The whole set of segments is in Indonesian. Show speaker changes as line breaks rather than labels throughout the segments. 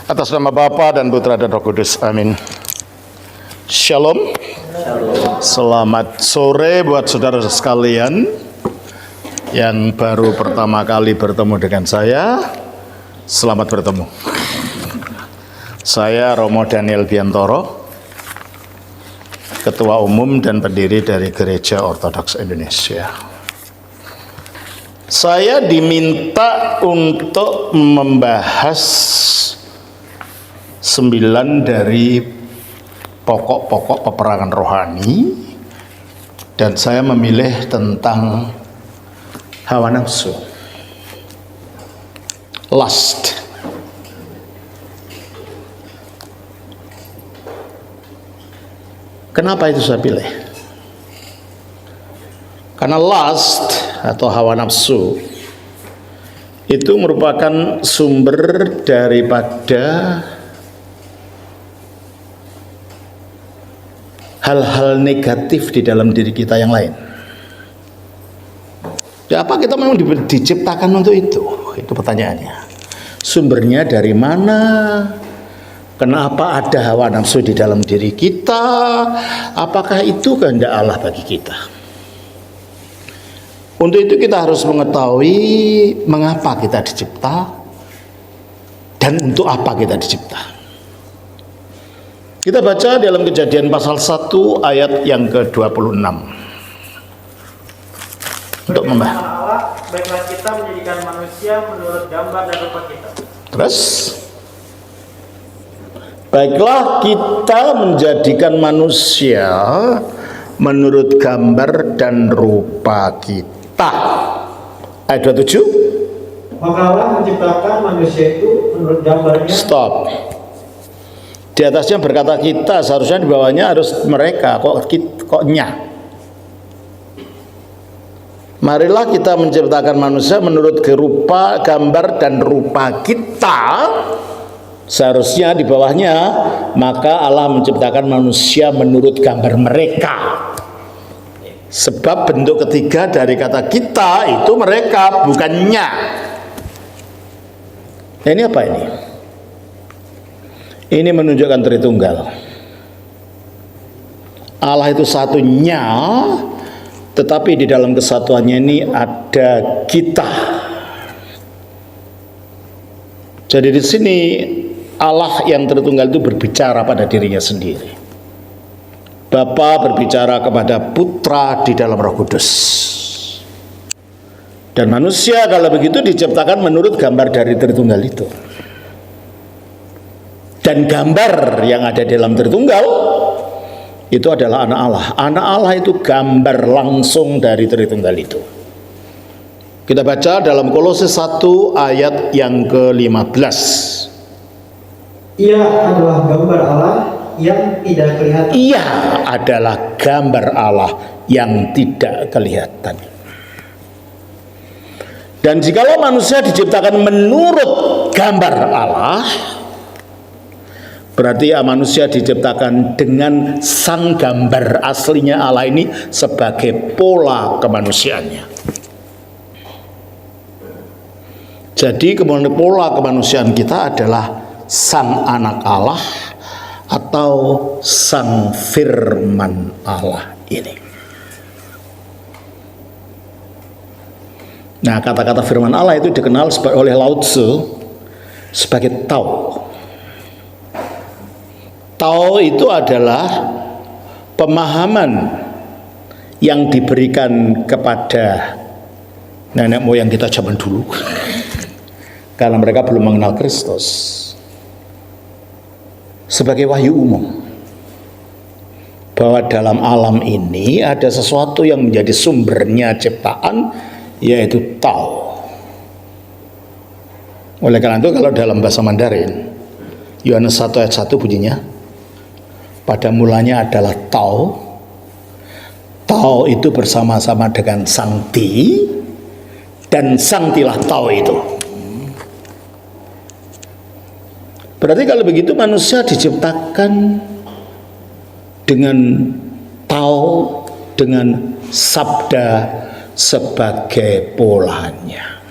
Atas nama Bapa dan Putra dan Roh Kudus, amin. Shalom. Selamat sore buat saudara sekalian yang baru pertama kali bertemu dengan saya. Selamat bertemu. Saya Romo Daniel Biantoro, Ketua Umum dan pendiri dari Gereja Ortodoks Indonesia. Saya diminta untuk membahas 9 dari pokok-pokok peperangan rohani, dan saya memilih tentang hawa nafsu, lust. Kenapa itu saya pilih? Karena lust atau hawa nafsu itu merupakan sumber daripada hal-hal negatif di dalam diri kita yang lain. Ya, apa kita memang diciptakan untuk itu? Itu pertanyaannya. Sumbernya dari mana? Kenapa ada hawa nafsu di dalam diri kita? Apakah itu kehendak Allah bagi kita? Untuk itu kita harus mengetahui mengapa kita dicipta dan untuk apa kita dicipta. Kita baca dalam Kejadian pasal 1 ayat yang ke-26. Untuk membahas.
Baiklah kita menjadikan manusia menurut gambar dan rupa kita.
Terus, baiklah kita menjadikan manusia menurut gambar dan rupa kita. Ayat 27.
Maka Allah menciptakan manusia itu menurut gambarnya.
Stop. Di atasnya berkata kita, seharusnya di bawahnya harus mereka. Koknya. Marilah kita menciptakan manusia menurut rupa, gambar dan rupa kita. Seharusnya di bawahnya, maka Allah menciptakan manusia menurut gambar mereka. Sebab bentuk ketiga dari kata kita itu mereka, bukannya. Nah, ini apa ini? Ini menunjukkan Tritunggal. Allah itu satunya, tetapi di dalam kesatuannya ini ada kita. Jadi di sini Allah yang Tritunggal itu berbicara pada dirinya sendiri. Bapa berbicara kepada Putra di dalam Roh Kudus. Dan manusia kalau begitu diciptakan menurut gambar dari Tritunggal itu. Dan gambar yang ada dalam Tritunggal itu adalah anak Allah. Anak Allah itu gambar langsung dari Tritunggal itu. Kita baca dalam Kolose 1 ayat yang ke-15.
Ia adalah gambar Allah yang tidak kelihatan.
Ia adalah gambar Allah yang tidak kelihatan. Dan jikalau manusia diciptakan menurut gambar Allah, berarti manusia diciptakan dengan sang gambar aslinya Allah ini sebagai pola kemanusiaannya. Jadi kemudian pola kemanusiaan kita adalah sang anak Allah atau sang firman Allah ini. Nah, kata-kata firman Allah itu dikenal oleh Lao Tzu sebagai Tao. Tao itu adalah pemahaman yang diberikan kepada nenek moyang kita zaman dulu karena mereka belum mengenal Kristus, sebagai wahyu umum bahwa dalam alam ini ada sesuatu yang menjadi sumbernya ciptaan, yaitu Tao. Oleh karena itu kalau dalam bahasa Mandarin Yohanes 1 ayat 1 bunyinya, pada mulanya adalah Tao. Tao itu bersama-sama dengan Sang Ti, dan Sang Tilah Tao itu. Berarti kalau begitu manusia diciptakan dengan Tao, dengan sabda sebagai polanya.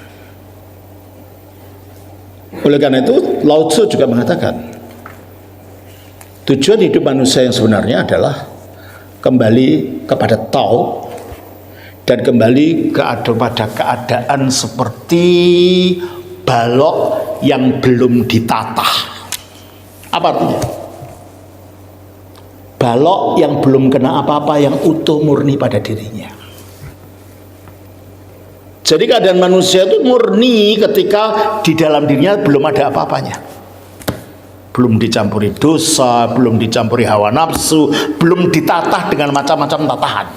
Oleh karena itu Lao Tzu juga mengatakan tujuan hidup manusia yang sebenarnya adalah kembali kepada Tao dan kembali kepada keadaan seperti balok yang belum ditata. Apa artinya? Balok yang belum kena apa-apa, yang utuh murni pada dirinya. Jadi keadaan manusia itu murni ketika di dalam dirinya belum ada apa-apanya. Belum dicampuri dosa, belum dicampuri hawa nafsu, belum ditatah dengan macam-macam tatahan.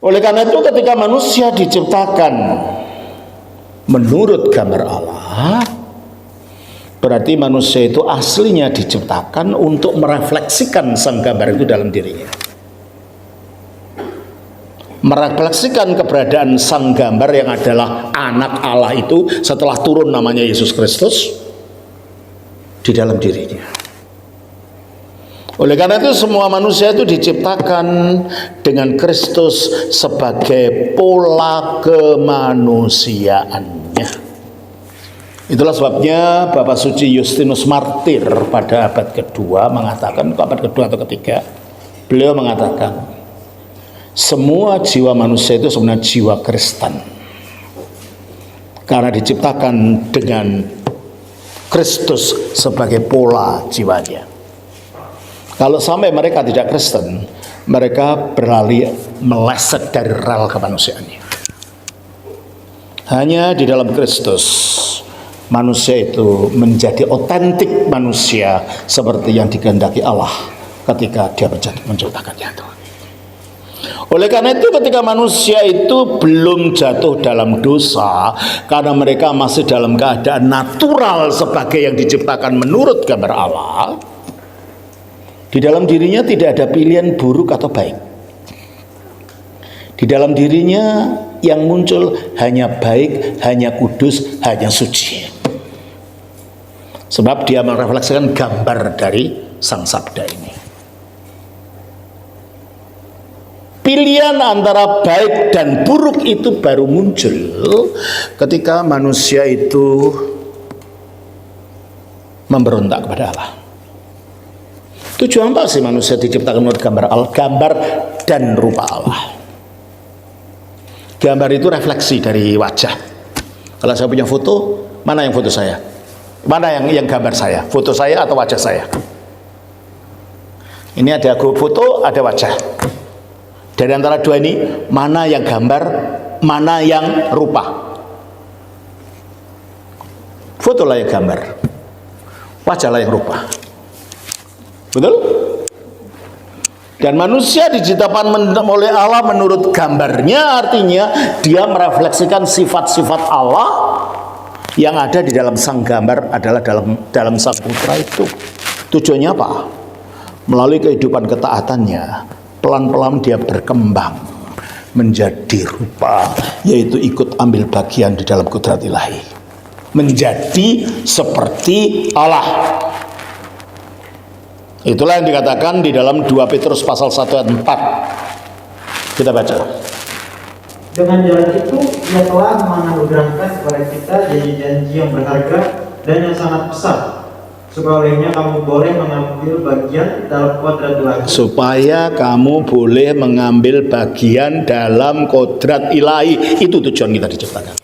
Oleh karena itu ketika manusia diciptakan menurut gambar Allah, berarti manusia itu aslinya diciptakan untuk merefleksikan sang gambar itu dalam dirinya. Merefleksikan keberadaan sang gambar yang adalah anak Allah itu setelah turun namanya Yesus Kristus di dalam dirinya. Oleh karena itu semua manusia itu diciptakan dengan Kristus sebagai pola kemanusiaannya. Itulah sebabnya Bapak Suci Justinus Martir pada abad kedua mengatakan, abad kedua atau ketiga, beliau mengatakan semua jiwa manusia itu sebenarnya jiwa Kristen karena diciptakan dengan Kristus sebagai pola jiwanya. Kalau sampai mereka tidak Kristen, mereka beralih meleset dari rel kemanusiaannya. Hanya di dalam Kristus manusia itu menjadi otentik manusia seperti yang dikehendaki Allah ketika dia menciptakannya. Oleh karena itu ketika manusia itu belum jatuh dalam dosa, karena mereka masih dalam keadaan natural sebagai yang diciptakan menurut gambar Allah, di dalam dirinya tidak ada pilihan buruk atau baik. Di dalam dirinya yang muncul hanya baik, hanya kudus, hanya suci. Sebab dia merefleksikan gambar dari Sang Sabda ini. Pilihan antara baik dan buruk itu baru muncul ketika manusia itu memberontak kepada Allah. Tujuan apa sih manusia diciptakan menurut gambar Allah? Gambar dan rupa Allah. Gambar itu refleksi dari wajah. Kalau saya punya foto, mana yang foto saya? Mana yang gambar saya? Foto saya atau wajah saya? Ini ada grup foto, ada wajah. Dari antara dua ini, mana yang gambar, mana yang rupa? Foto lah yang gambar, wajah lah yang rupa. Betul? Dan manusia diciptakan oleh Allah menurut gambarnya, artinya dia merefleksikan sifat-sifat Allah yang ada di dalam sang gambar adalah dalam sang putra itu. Tujuannya apa? Melalui kehidupan ketaatannya, pelan-pelan dia berkembang menjadi rupa, yaitu ikut ambil bagian di dalam kudrat ilahi, menjadi seperti Allah. Itulah yang dikatakan di dalam 2 Petrus pasal 1 ayat 4. Kita baca.
Dengan jalan itu ia telah menganugerahkan kepada kita janji-janji yang berharga dan yang sangat besar, supaya olehnya kamu boleh mengambil bagian dalam kodrat ilahi. Supaya kamu boleh mengambil bagian dalam kodrat ilahi. Itu tujuan kita diciptakan.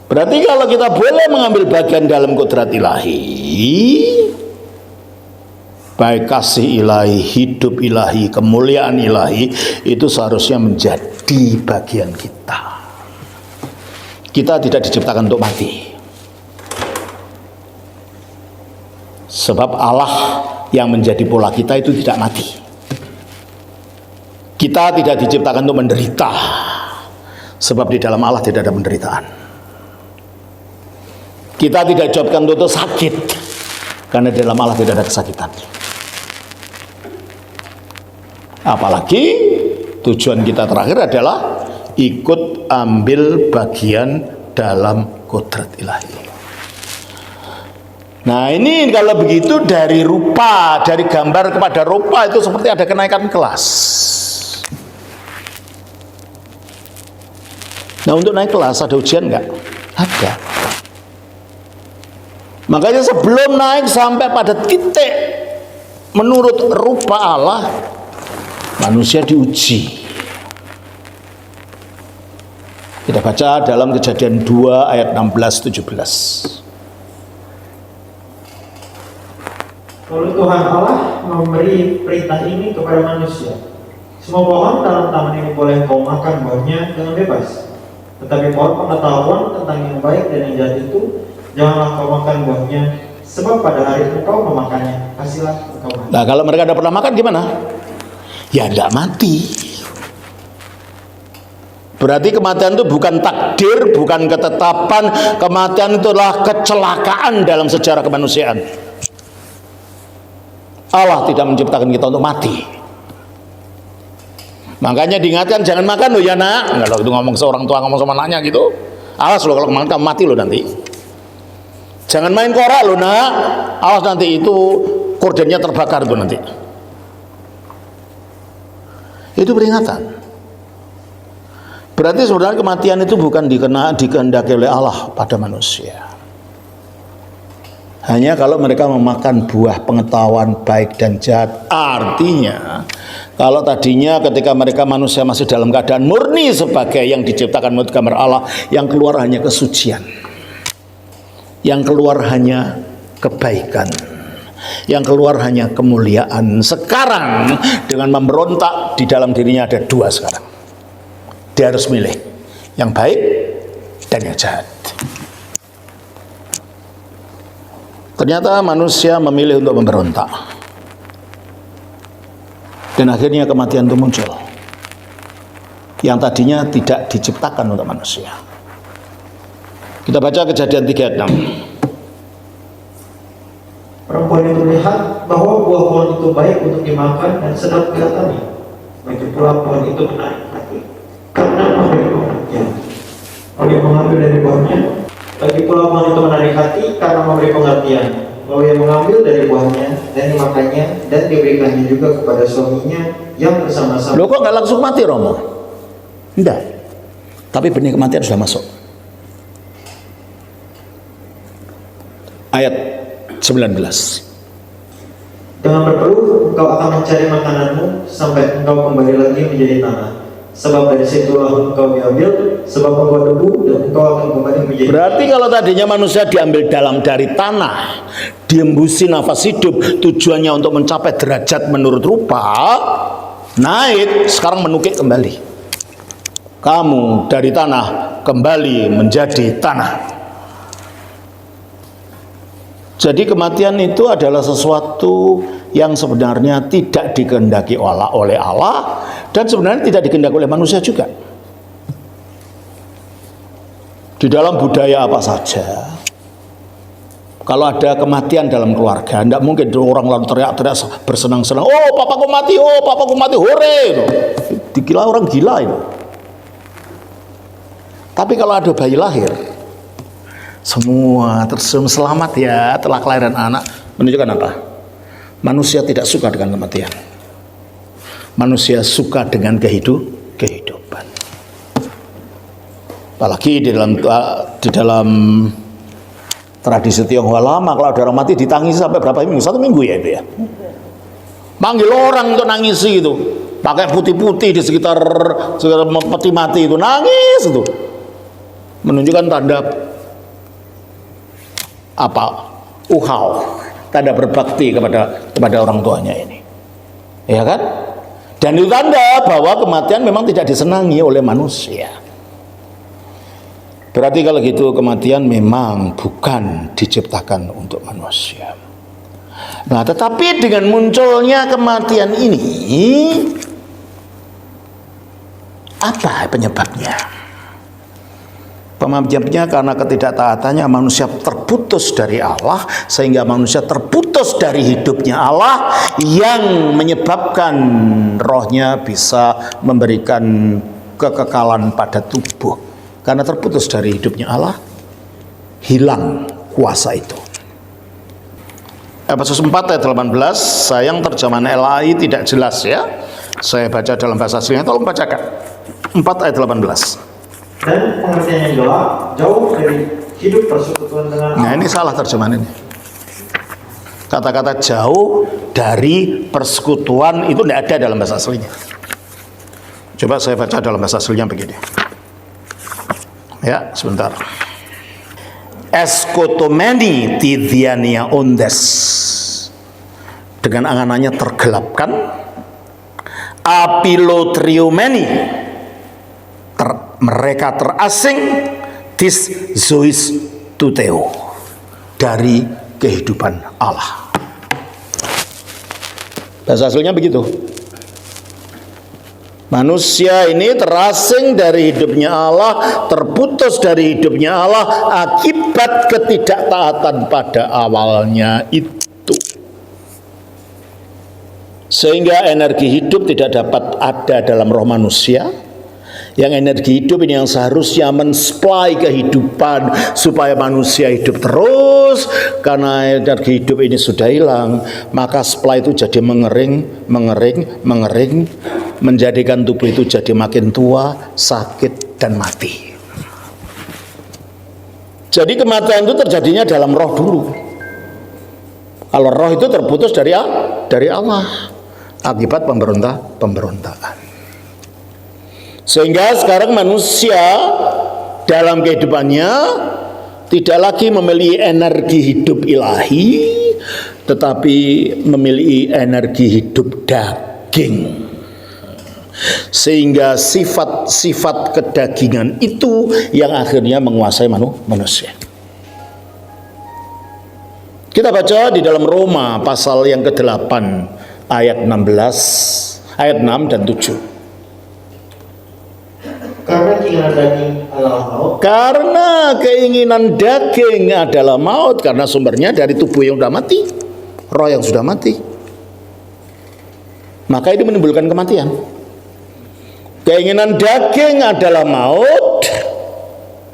Berarti kalau kita boleh mengambil bagian dalam kodrat ilahi, baik kasih ilahi, hidup ilahi, kemuliaan ilahi, itu seharusnya menjadi bagian kita. Kita tidak diciptakan untuk mati. Sebab Allah yang menjadi pola kita itu tidak mati. Kita tidak diciptakan untuk menderita. Sebab di dalam Allah tidak ada penderitaan. Kita tidak dijawabkan untuk sakit, karena di dalam Allah tidak ada kesakitan. Apalagi tujuan kita terakhir adalah ikut ambil bagian dalam kodrat ilahi. Nah ini kalau begitu dari rupa, dari gambar kepada rupa itu seperti ada kenaikan kelas.
Nah, untuk naik kelas ada ujian nggak? Ada. Makanya sebelum naik sampai pada titik menurut rupa Allah, manusia diuji. Kita baca dalam Kejadian 2 ayat 16-17.
Lalu Tuhan Allah memberi perintah ini kepada manusia. Semua pohon dalam taman ini boleh kau makan buahnya dengan bebas. Tetapi pohon pengetahuan tentang yang baik dan yang jahat itu, janganlah kau makan buahnya, sebab pada hari engkau memakannya, pastilah engkau mati.
Nah, kalau mereka tidak pernah makan gimana? Ya tidak mati. Berarti kematian itu bukan takdir, bukan ketetapan. Kematian itu adalah kecelakaan dalam sejarah kemanusiaan. Allah tidak menciptakan kita untuk mati. Makanya diingatkan jangan makan loh ya nak. Kalau itu ngomong seorang tua ngomong sama anaknya gitu, awas loh kalau makan kamu mati loh nanti. Jangan main korak loh nak, awas nanti itu kordennya terbakar tuh nanti. Itu peringatan. Berarti sebenarnya kematian itu bukan dikehendaki oleh Allah pada manusia. Hanya kalau mereka memakan buah pengetahuan baik dan jahat. Artinya kalau tadinya ketika mereka manusia masih dalam keadaan murni sebagai yang diciptakan menurut gambar Allah, yang keluar hanya kesucian, yang keluar hanya kebaikan, yang keluar hanya kemuliaan. Sekarang dengan memberontak di dalam dirinya ada dua sekarang. Dia harus milih yang baik dan yang jahat. Ternyata manusia memilih untuk memberontak. Dan akhirnya kematian itu muncul. Yang tadinya tidak diciptakan untuk manusia. Kita baca Kejadian 3 ayat 6.
Perempuan itu melihat bahwa buah pohon itu baik untuk dimakan dan sedap kelihatannya. Bagi pula pohon itu menarik hati, karena memberi pengertian. Lalu ia mengambil dari buahnya. Bagi pula pohon itu menarik hati karena memberi pengertian. Lalu ia mengambil dari buahnya dan dimakannya dan diberikannya juga kepada suaminya yang bersama-sama.
Loh kok nggak langsung mati Romo? Enggak. Tapi benih kematian sudah masuk. Ayat 19.
Dengan berpeluh engkau akan mencari makananmu sampai engkau kembali lagi menjadi tanah. Sebab dari situlah engkau diambil, sebab engkau debu dan engkau akan kembali menjadi.
Berarti kalau tadinya manusia diambil dari tanah, diembusi nafas hidup, tujuannya untuk mencapai derajat menurut rupa, naik, sekarang menukik kembali. Kamu dari tanah kembali menjadi tanah. Jadi kematian itu adalah sesuatu yang sebenarnya tidak dikehendaki oleh Allah dan sebenarnya tidak dikehendaki oleh manusia juga. Di dalam budaya apa saja, kalau ada kematian dalam keluarga, tidak mungkin orang lalu teriak-teriak bersenang-senang, oh papaku mati, hore. Dikira orang gila itu. Tapi kalau ada bayi lahir, semua tersenyum selamat ya telah kelahiran anak, menunjukkan apa? Manusia tidak suka dengan kematian. Manusia suka dengan kehidupan. Apalagi di dalam tradisi Tionghoa lama, kalau ada orang mati ditangisi sampai berapa minggu? 1 minggu ya itu ya. Panggil orang untuk nangisi itu, pakai putih-putih di sekitar peti mati itu, nangis itu, menunjukkan tanda apa? Uhau, tanda berbakti kepada orang tuanya ini, ya kan? Dan itu tanda bahwa kematian memang tidak disenangi oleh manusia. Berarti kalau gitu kematian memang bukan diciptakan untuk manusia. Nah, tetapi dengan munculnya kematian ini, apa penyebabnya? Penyebabnya karena ketidaktaatannya manusia terputus dari Allah, sehingga manusia terputus dari hidupnya Allah yang menyebabkan rohnya bisa memberikan kekekalan pada tubuh. Karena terputus dari hidupnya Allah, hilang kuasa itu. Efesus 4 ayat 18, sayang terjemahan LAI tidak jelas ya. Saya baca dalam bahasa aslinya, tolong bacakan. 4 ayat 18.
Dan pengertian yang gelap jauh dari hidup persekutuan dengan
Nah,
Allah.
ini salah terjemahan ini. Kata-kata jauh dari persekutuan itu tidak ada dalam bahasa aslinya. Coba saya baca dalam bahasa aslinya begini. Ya, sebentar. Eskotomeni tidiania ondes. Dengan anganannya tergelapkan. Apilotriomeni. Mereka terasing. Tis zois tuteo. Dari kehidupan Allah. Bahasa aslinya begitu. Manusia ini terasing dari hidupnya Allah, terputus dari hidupnya Allah akibat ketidaktaatan pada awalnya itu. Sehingga energi hidup tidak dapat ada dalam roh manusia. Yang energi hidup ini yang seharusnya mensuplai kehidupan supaya manusia hidup terus, karena energi hidup ini sudah hilang, maka supply itu jadi mengering, menjadikan tubuh itu jadi makin tua, sakit, dan mati. Jadi kematian itu terjadinya dalam roh dulu. Kalau roh itu terputus dari Allah akibat pemberontakan. Sehingga sekarang manusia dalam kehidupannya tidak lagi memiliki energi hidup ilahi, tetapi memiliki energi hidup daging. Sehingga sifat-sifat kedagingan itu yang akhirnya menguasai manusia. Kita baca di dalam Roma pasal yang ke-8 ayat 16, ayat 6 dan 7.
Karena keinginan daging adalah maut.
Karena sumbernya dari tubuh yang sudah mati, roh yang sudah mati. Maka itu menimbulkan kematian. Keinginan daging adalah maut,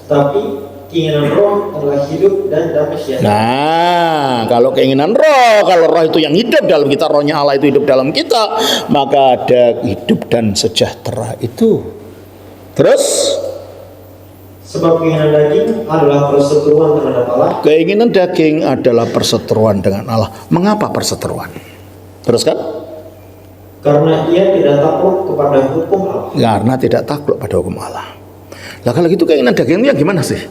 tapi keinginan roh adalah hidup dan damai sejahtera.
Nah, kalau keinginan roh, kalau roh itu yang hidup dalam kita, rohnya Allah itu hidup dalam kita, maka ada hidup dan sejahtera itu. Terus,
sebab keinginan daging adalah perseteruan terhadap Allah.
Keinginan daging adalah perseteruan dengan Allah. Mengapa perseteruan? Terus kan?
Karena ia tidak takluk kepada hukum Allah.
Karena tidak takluk pada hukum Allah. Nah, kalau gitu keinginan daging itu yang gimana sih?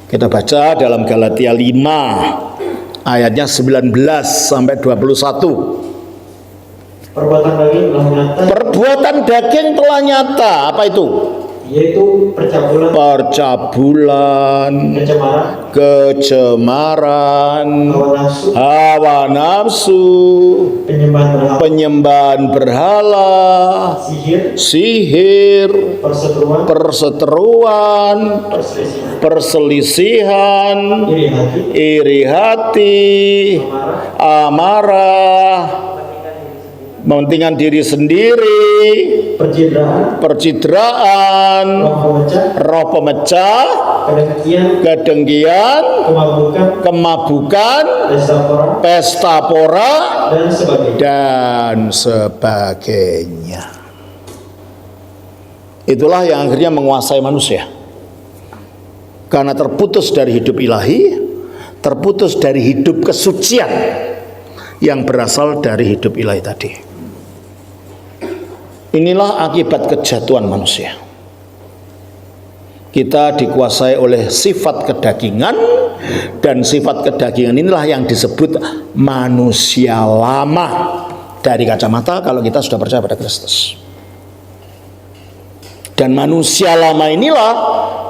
Kita baca dalam Galatia 5 ayatnya 19 sampai 21.
Perbuatan daging telah nyata.
Perbuatan daging telah nyata. Apa itu?
Yaitu
percabulan, kecemaran, hawa nafsu, penyembahan berhala, sihir, perseteruan, perselisihan, iri hati, amarah, mementingkan diri sendiri, percidraan, roh pemecah, kedengkian, kemabukan, pesta pora, dan sebagainya. Itulah yang akhirnya menguasai manusia. Karena terputus dari hidup ilahi, terputus dari hidup kesucian yang berasal dari hidup ilahi tadi. Inilah akibat kejatuhan manusia. Kita dikuasai oleh sifat kedagingan, dan sifat kedagingan inilah yang disebut manusia lama dari kacamata kalau kita sudah percaya pada Kristus. Dan manusia lama inilah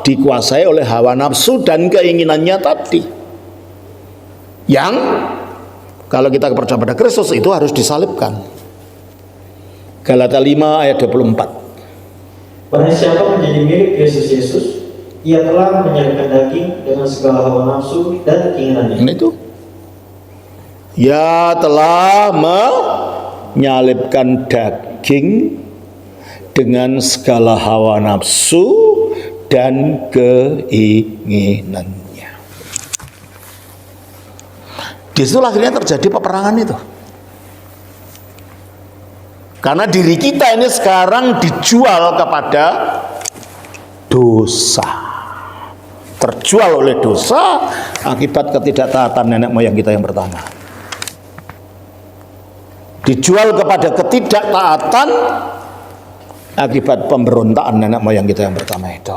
dikuasai oleh hawa nafsu dan keinginannya tadi, yang kalau kita percaya pada Kristus itu harus disalibkan. Galatia 5 ayat 24.
Barang siapa menjadi mirip Yesus, ia telah menyalibkan daging dengan segala hawa nafsu dan keinginannya.
Ini itu. Ya telah menyalibkan daging dengan segala hawa nafsu dan keinginannya. Di situ akhirnya terjadi peperangan itu. Karena diri kita ini sekarang dijual kepada dosa. Terjual oleh dosa akibat ketidaktaatan nenek moyang kita yang pertama. Dijual kepada ketidaktaatan akibat pemberontakan nenek moyang kita yang pertama itu.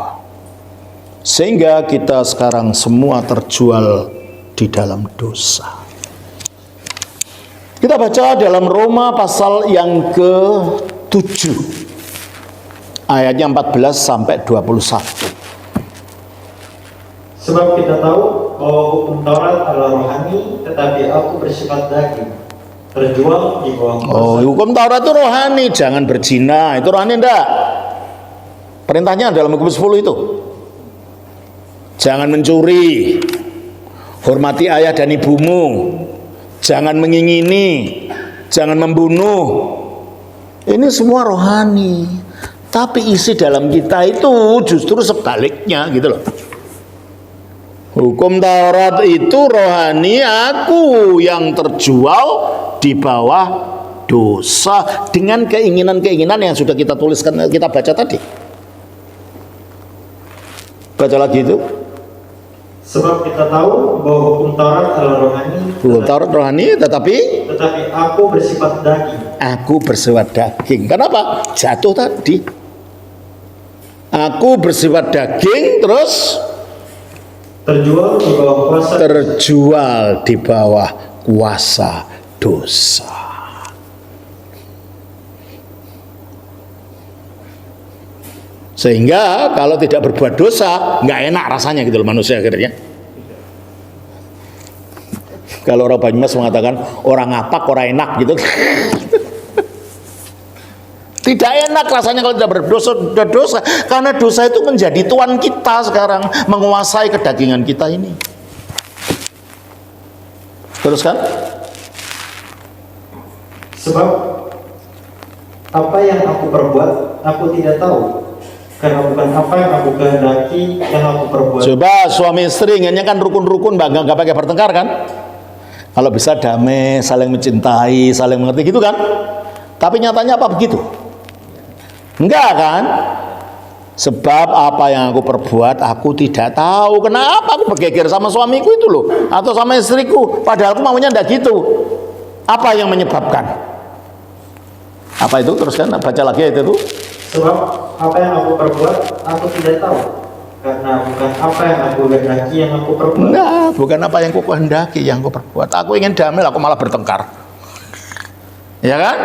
Sehingga kita sekarang semua terjual di dalam dosa. Kita baca dalam Roma pasal yang ke-7 ayatnya 14 sampai 21.
Sebab kita tahu bahwa hukum Taurat adalah rohani, tetapi aku bersifat daging, terjual di bawah kuasa.
Hukum Taurat itu rohani, jangan berzina, itu rohani enggak? Perintahnya dalam hukum 10 itu. Jangan mencuri, hormati ayah dan ibumu, jangan mengingini, jangan membunuh. Ini semua rohani. Tapi isi dalam kita itu justru sebaliknya gitu loh. Hukum Taurat itu rohani, aku yang terjual di bawah dosa dengan keinginan-keinginan yang sudah kita tuliskan, kita baca tadi. Baca lagi itu.
Sebab kita tahu bahwa hukum Taurat adalah rohani.
Hukum Taurat rohani, tetapi
aku bersifat daging.
Aku bersifat daging. Kenapa? Jatuh tadi. Aku bersifat daging, terus
terjual di bawah kuasa.
Terjual di bawah kuasa dosa. Sehingga kalau tidak berbuat dosa nggak enak rasanya gitu loh manusia akhirnya. Kalau orang Banyumas mengatakan orang ngapak orang enak gitu. Tidak enak rasanya kalau tidak berdosa, karena dosa itu menjadi tuan kita sekarang, menguasai kedagingan kita ini. Terus kan?
Sebab apa yang aku perbuat, aku tidak tahu. Karena bukan apa yang aku kehendaki yang aku perbuat.
Coba suami istri inginnya kan rukun-rukun, nggak pakai bertengkar kan? Kalau bisa damai, saling mencintai, saling mengerti gitu kan? Tapi nyatanya apa begitu? Enggak kan? Sebab apa yang aku perbuat aku tidak tahu. Kenapa aku bergeger sama suamiku itu loh, atau sama istriku, padahal aku maunya enggak gitu. Apa yang menyebabkan? Apa itu? Teruskan, baca lagi itu.
Sebab apa yang aku perbuat aku tidak tahu. Karena bukan apa yang aku kehendaki yang aku perbuat.
Enggak, bukan apa yang aku kehendaki yang aku perbuat. Aku ingin damai, aku malah bertengkar. Ya kan?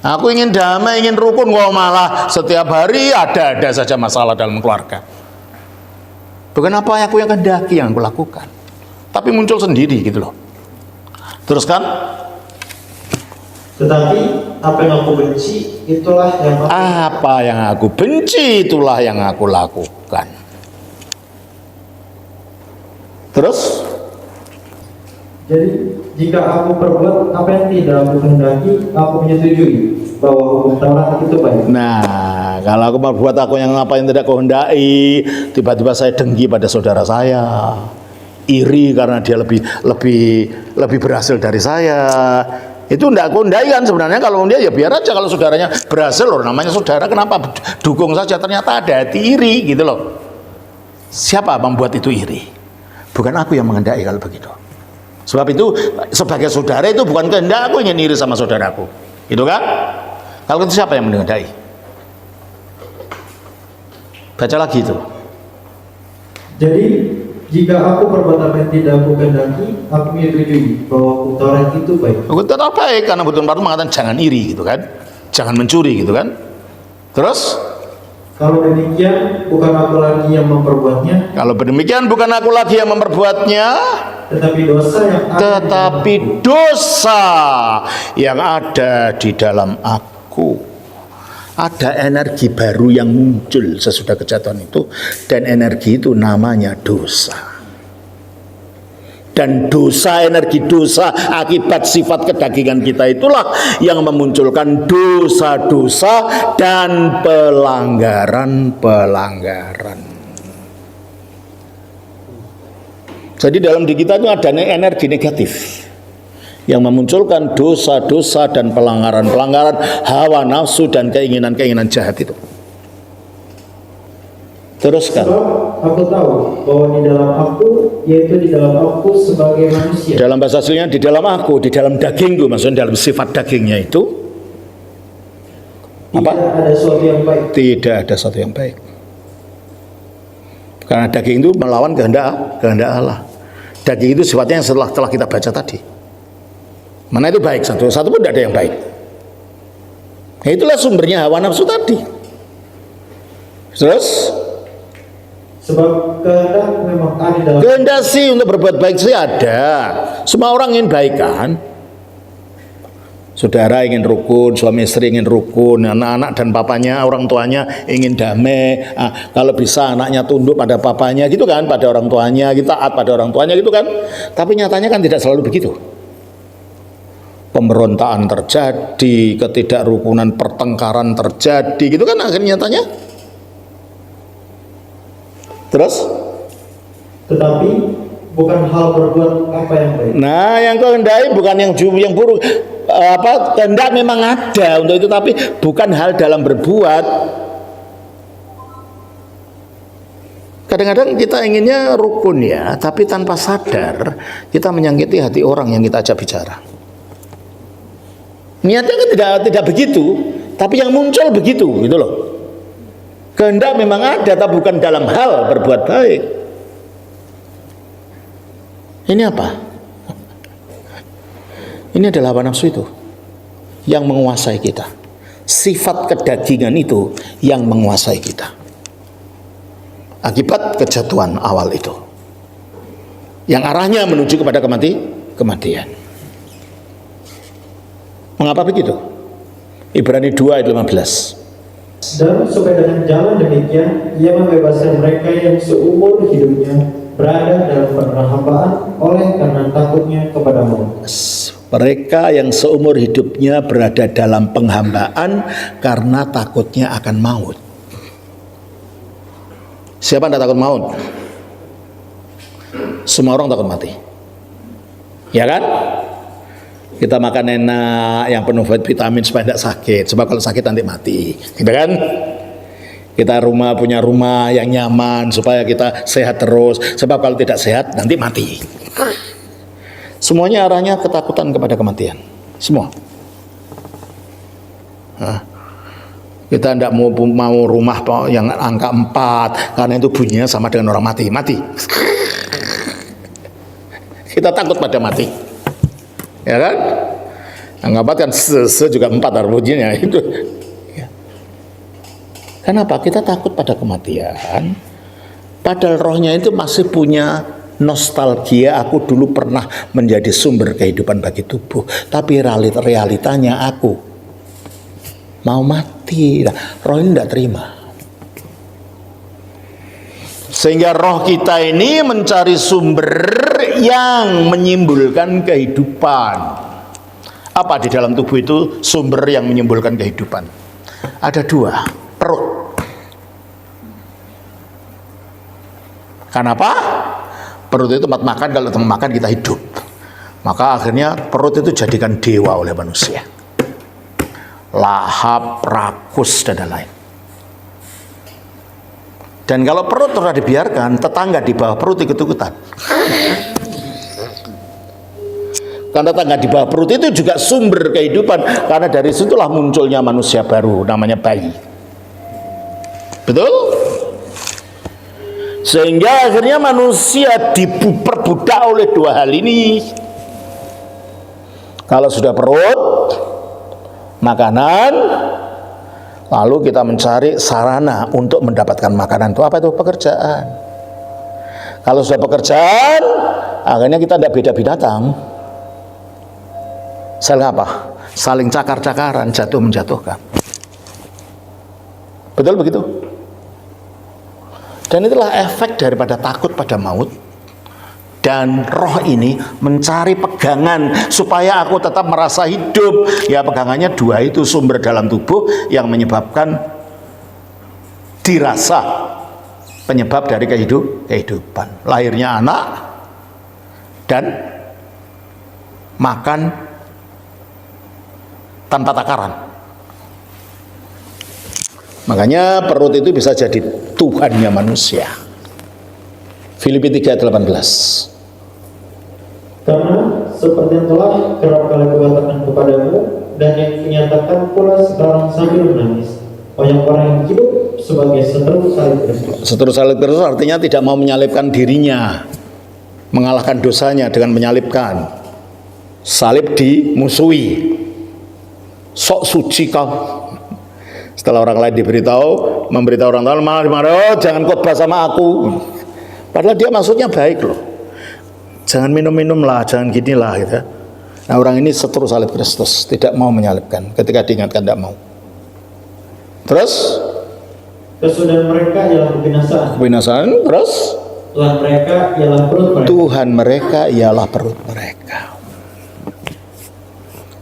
Aku ingin damai, ingin rukun, kok malah setiap hari ada saja masalah dalam keluarga. Bukan apa yang aku yang kehendaki yang aku lakukan, tapi muncul sendiri gitu loh. Terus kan?
Tetapi apa yang aku benci itulah yang
aku benci itulah yang aku lakukan. Terus?
Jadi jika aku perbuat apa yang tidak aku kehendaki, aku menyetujui bahwa hukum Taurat itu baik.
Nah, kalau aku berbuat aku yang apa yang tidak kehendaki, tiba-tiba saya dengki pada saudara saya, iri karena dia lebih berhasil dari saya. Itu tidak aku hendaki kan sebenarnya. Kalau dia ya biar aja, kalau saudaranya berhasil loh, namanya saudara, kenapa dukung saja? Ternyata ada hati iri gitu loh. Siapa membuat itu iri? Bukan aku yang menghendaki kalau begitu. Sebab itu sebagai saudara itu bukan kehendak aku ingin iri sama saudaraku, gitu kan? Kalau itu siapa yang menghendaki? Baca lagi itu.
Jadi jika aku perbuat apa yang tidak aku kehendaki, aku menyetujui bahwa hukum Taurat itu baik.
Hukum Taurat baik karena betul Taurat mengatakan jangan iri gitu kan, jangan mencuri gitu kan. Terus?
Kalau demikian bukan aku lagi yang memperbuatnya.
Kalau demikian bukan aku lagi yang memperbuatnya, tetapi dosa yang ada di dalam aku. Ada energi baru yang muncul sesudah kejatuhan itu, dan energi itu namanya dosa. Dan dosa, energi dosa akibat sifat kedagingan kita itulah yang memunculkan dosa-dosa dan pelanggaran-pelanggaran. Jadi dalam diri kita itu ada energi negatif yang memunculkan dosa-dosa dan pelanggaran-pelanggaran hawa nafsu dan keinginan-keinginan jahat itu. Teruskan.
Sebab aku tahu bahwa di dalam aku, yaitu di dalam aku sebagai manusia.
Dalam bahasa aslinya di dalam aku, di dalam dagingku, maksudnya dalam sifat dagingnya itu apa?
Tidak ada sesuatu yang baik.
Tidak ada sesuatu yang baik. Karena daging itu melawan kehendak Allah. Daging itu sifatnya yang telah kita baca tadi. Mana itu baik? Satu pun tidak ada yang baik. Nah, itulah sumbernya hawa nafsu tadi. Terus
Sebab kehendak memang ada dalam.
kehendak sih untuk berbuat baik sih ada. Semua orang ingin baik kan. Saudara ingin rukun, suami istri ingin rukun, anak-anak dan papanya, orang tuanya ingin damai. Kalau bisa anaknya tunduk pada papanya gitu kan, pada orang tuanya, kita taat pada orang tuanya gitu kan. Tapi nyatanya kan tidak selalu begitu. Pemberontakan terjadi, ketidakrukunan, pertengkaran terjadi gitu kan akhirnya nyatanya. Terus?
Tetapi bukan hal berbuat apa yang baik.
Nah, yang kau hendaki bukan yang buruk. Kehendak memang ada untuk itu, tapi bukan hal dalam berbuat. Kadang-kadang kita inginnya rukun ya, tapi tanpa sadar kita menyakiti hati orang yang kita ajak bicara. Niatnya kan tidak begitu, tapi yang muncul begitu, gitu loh. Kehendak memang ada, tapi bukan dalam hal berbuat baik. Ini apa? Ini adalah hawa nafsu itu yang menguasai kita. Sifat kedagingan itu yang menguasai kita. Akibat kejatuhan awal itu, yang arahnya menuju kepada kematian. Mengapa begitu? Ibrani 2 ayat 15.
Dan supaya dengan jalan demikian ia membebaskan mereka yang seumur hidupnya berada dalam penghambaan oleh karena takutnya kepada maut.
Mereka yang seumur hidupnya berada dalam penghambaan karena takutnya akan maut. Siapa yang takut maut? Semua orang takut mati. Ya kan? Kita makan enak, yang penuh vitamin supaya tidak sakit. Sebab kalau sakit nanti mati, gitu kan? Kita punya rumah yang nyaman supaya kita sehat terus. Sebab kalau tidak sehat nanti mati. Semuanya arahnya ketakutan kepada kematian. Semua. Kita tidak mau rumah yang angka 4 karena itu bunyinya sama dengan orang mati. Kita takut pada mati. Ya kan? Angka 4 kan juga 4 bunyinya itu. Ya. Kenapa? Kita takut pada kematian. Padahal rohnya itu masih punya nostalgia. Aku dulu pernah menjadi sumber kehidupan bagi tubuh, tapi realitanya aku mau mati. Nah, roh ini tidak terima. Sehingga roh kita ini mencari sumber yang menyimpulkan kehidupan. Apa di dalam tubuh itu sumber yang menyimpulkan kehidupan? Ada 2, perut. Kenapa? Perut itu tempat makan, kalau tempat makan kita hidup. Maka akhirnya perut itu jadikan dewa oleh manusia. Lahap, rakus, dan lain-lain. Dan kalau perut terus dibiarkan, tetangga di bawah perut ikut-ikutan. Karena tetangga di bawah perut itu juga sumber kehidupan. Karena dari situlah munculnya manusia baru, namanya bayi. Betul? Sehingga akhirnya manusia diperbudak oleh 2 hal ini. Kalau sudah perut, makanan, lalu kita mencari sarana untuk mendapatkan makanan itu. Apa itu? Pekerjaan. Kalau sudah pekerjaan, akhirnya kita tidak beda binatang. Saling apa? Saling cakar-cakaran, jatuh-menjatuhkan. Betul begitu? Dan itulah efek daripada takut pada maut. Dan roh ini mencari pegangan supaya aku tetap merasa hidup. Ya pegangannya 2 itu, sumber dalam tubuh yang menyebabkan dirasa penyebab dari kehidupan. Lahirnya anak dan makan tanpa takaran. Makanya perut itu bisa jadi Tuhannya manusia. Filipi 3:18.
Karena seperti yang telah kerap kali kukatakan kepadamu dan yang kunyatakan pula sekarang sambil menangis, banyak orang yang hidup sebagai seteru salib Kristus.
Seteru salib Kristus artinya tidak mau menyalibkan dirinya, mengalahkan dosanya dengan menyalibkan. Salib dimusuhi. Sok suci kau. Setelah orang lain memberitahu orang lain, malah jangan khotbah sama aku. Padahal dia maksudnya baik loh. Jangan minum-minum lah, jangan gini lah gitu. Nah orang ini seteru salib Kristus, tidak mau menyalibkan. Ketika diingatkan tidak mau. Terus
kesudahan mereka ialah
kebinasaan. Terus
Tuhan mereka ialah perut mereka.
Tuhan mereka ialah perut mereka.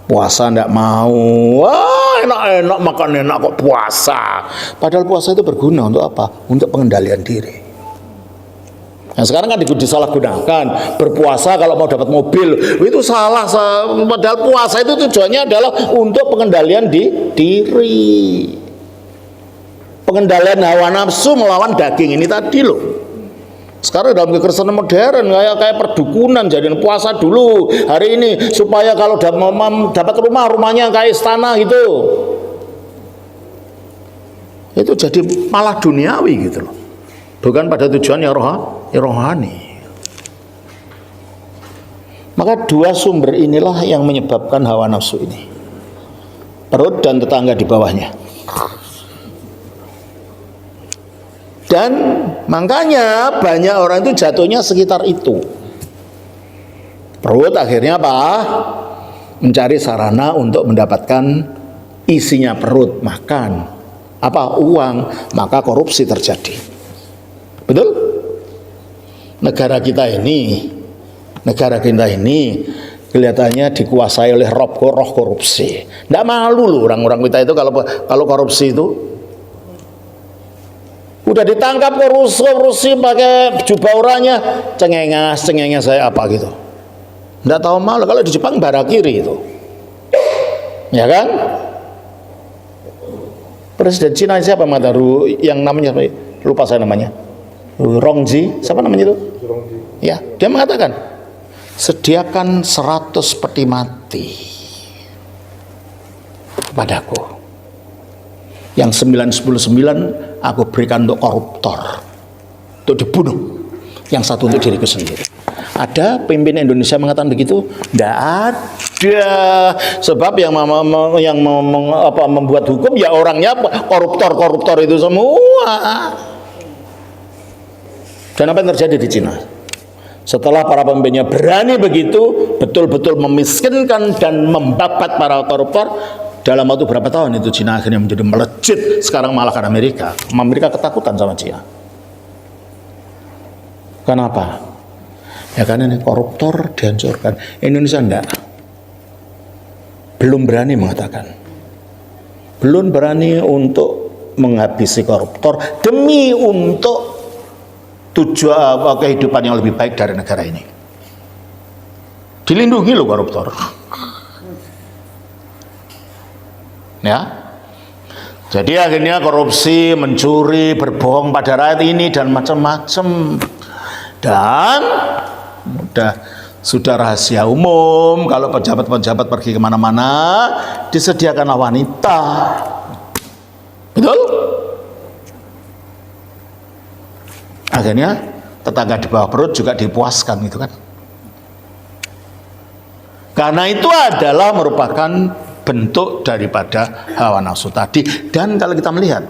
Puasa tidak mau. Wah, enak makan enak kok puasa. Padahal puasa itu berguna untuk apa? Untuk pengendalian diri. Nah sekarang kan disalahgunakan. Berpuasa kalau mau dapat mobil itu salah. Padahal puasa itu tujuannya adalah untuk pengendalian diri, pengendalian hawa nafsu melawan daging ini tadi loh. Sekarang dalam kekristenan modern kayak perdukunan, jadiin puasa dulu hari ini supaya kalau dapat rumahnya kayak istana gitu. Itu jadi malah duniawi gitu loh. Bukan pada tujuan yang rohani. Maka dua sumber inilah yang menyebabkan hawa nafsu ini. Perut dan tetangga di bawahnya. Dan makanya banyak orang itu jatuhnya sekitar itu. Perut akhirnya apa? Mencari sarana untuk mendapatkan isinya perut, makan. Apa? Uang. Maka korupsi terjadi. Betul? Negara kita ini kelihatannya dikuasai oleh roh korupsi. Tidak malu loh orang-orang kita itu kalau korupsi itu. Udah ditangkap korupsi pakai jubah oranye, cengenges saya apa gitu. Tidak tahu malu. Kalau di Jepang barakiri itu, ya kan? Presiden Cina siapa yang namanya lupa saya namanya. Rongji, siapa namanya itu? Ya, dia mengatakan sediakan 100 peti mati kepadaku. Yang 999 aku berikan untuk koruptor, untuk dibunuh. Yang satu untuk diriku sendiri. Ada pemimpin Indonesia mengatakan begitu? Tidak ada. Sebab yang membuat hukum ya orangnya koruptor itu semua. Dan apa yang terjadi di Cina? Setelah para pemimpinnya berani begitu, betul-betul memiskinkan dan membabat para koruptor, dalam waktu berapa tahun itu Cina akhirnya menjadi melejit. Sekarang malah kan Amerika ketakutan sama Cina. Kenapa? Ya karena ini koruptor dihancurkan. Indonesia enggak. Belum berani mengatakan. Belum berani untuk menghabisi koruptor demi untuk tujuan kehidupan yang lebih baik dari negara ini. Dilindungi loh koruptor. Ya. Jadi akhirnya korupsi, mencuri, berbohong pada rakyat ini dan macam-macam. Dan sudah rahasia umum kalau pejabat-pejabat pergi kemana-mana disediakanlah wanita. Betul? Akhirnya tetangga di bawah perut juga dipuaskan gitu kan. Karena itu adalah merupakan bentuk daripada hawa nafsu tadi. Dan kalau kita melihat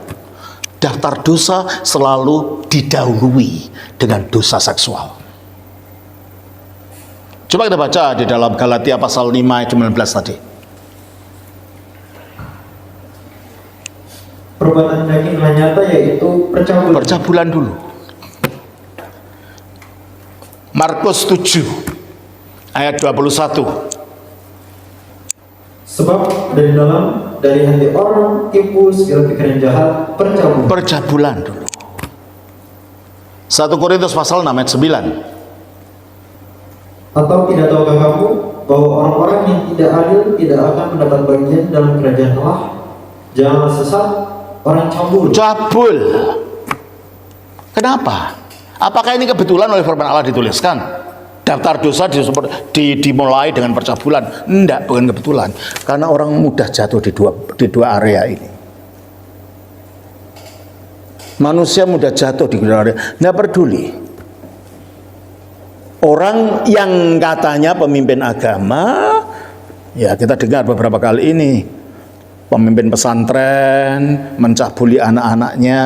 daftar dosa selalu didahului dengan dosa seksual. Coba kita baca di dalam Galatia pasal 5 ayat 19 tadi.
Perbuatan daging nyata yaitu percabulan.
Percabulan dulu. Markus 7 ayat 21.
Sebab dari hati orang timbul segala pikiran jahat, percabulan.
Percabulan dulu. 1 Korintus pasal 6 ayat 9.
Atau tidak tahukah kamu bahwa orang-orang yang tidak adil tidak akan mendapat bagian dalam kerajaan Allah. Janganlah sesat orang cabul.
Cabul. Kenapa? Apakah ini kebetulan oleh firman Allah dituliskan? Daftar dosa dimulai dengan percabulan? Enggak, bukan kebetulan. Karena orang mudah jatuh di dua area ini. Manusia mudah jatuh di dua area. Nggak peduli. Orang yang katanya pemimpin agama, ya kita dengar beberapa kali ini, pemimpin pesantren mencabuli anak-anaknya,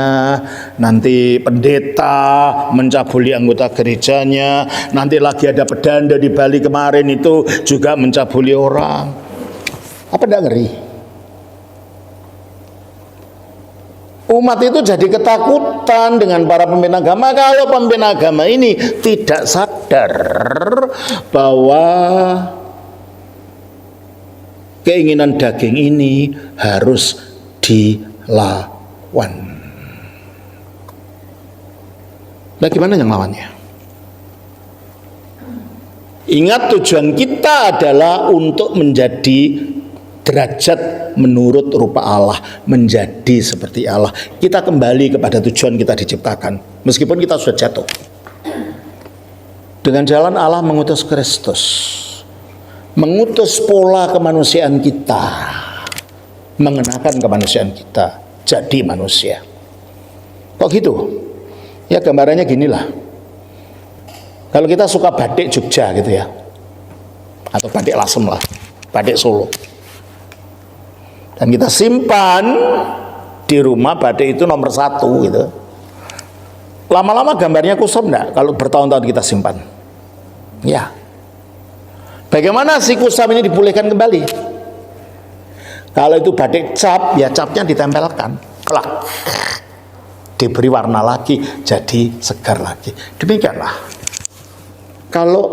nanti pendeta mencabuli anggota gerejanya, nanti lagi ada pedanda di Bali kemarin itu juga mencabuli orang. Apa enggak ngeri? Umat itu jadi ketakutan dengan para pemimpin agama kalau pemimpin agama ini tidak sadar bahwa keinginan daging ini harus dilawan. Nah, gimana yang lawannya? Ingat, tujuan kita adalah untuk menjadi derajat menurut rupa Allah, menjadi seperti Allah. Kita kembali kepada tujuan kita diciptakan, meskipun kita sudah jatuh. Dengan jalan Allah mengutus Kristus, mengutus pola kemanusiaan kita, mengenakan kemanusiaan kita, jadi manusia. Kok gitu? Ya gambarannya ginilah. Kalau kita suka batik Jogja gitu ya, atau batik Lasem lah, batik Solo, dan kita simpan di rumah batik itu nomor 1 gitu. Lama-lama gambarnya kusam enggak kalau bertahun-tahun kita simpan? Ya. Bagaimana si kusam ini dipulihkan kembali? Kalau itu batik cap, ya capnya ditempelkan, kelak diberi warna lagi, jadi segar lagi. Demikianlah. Kalau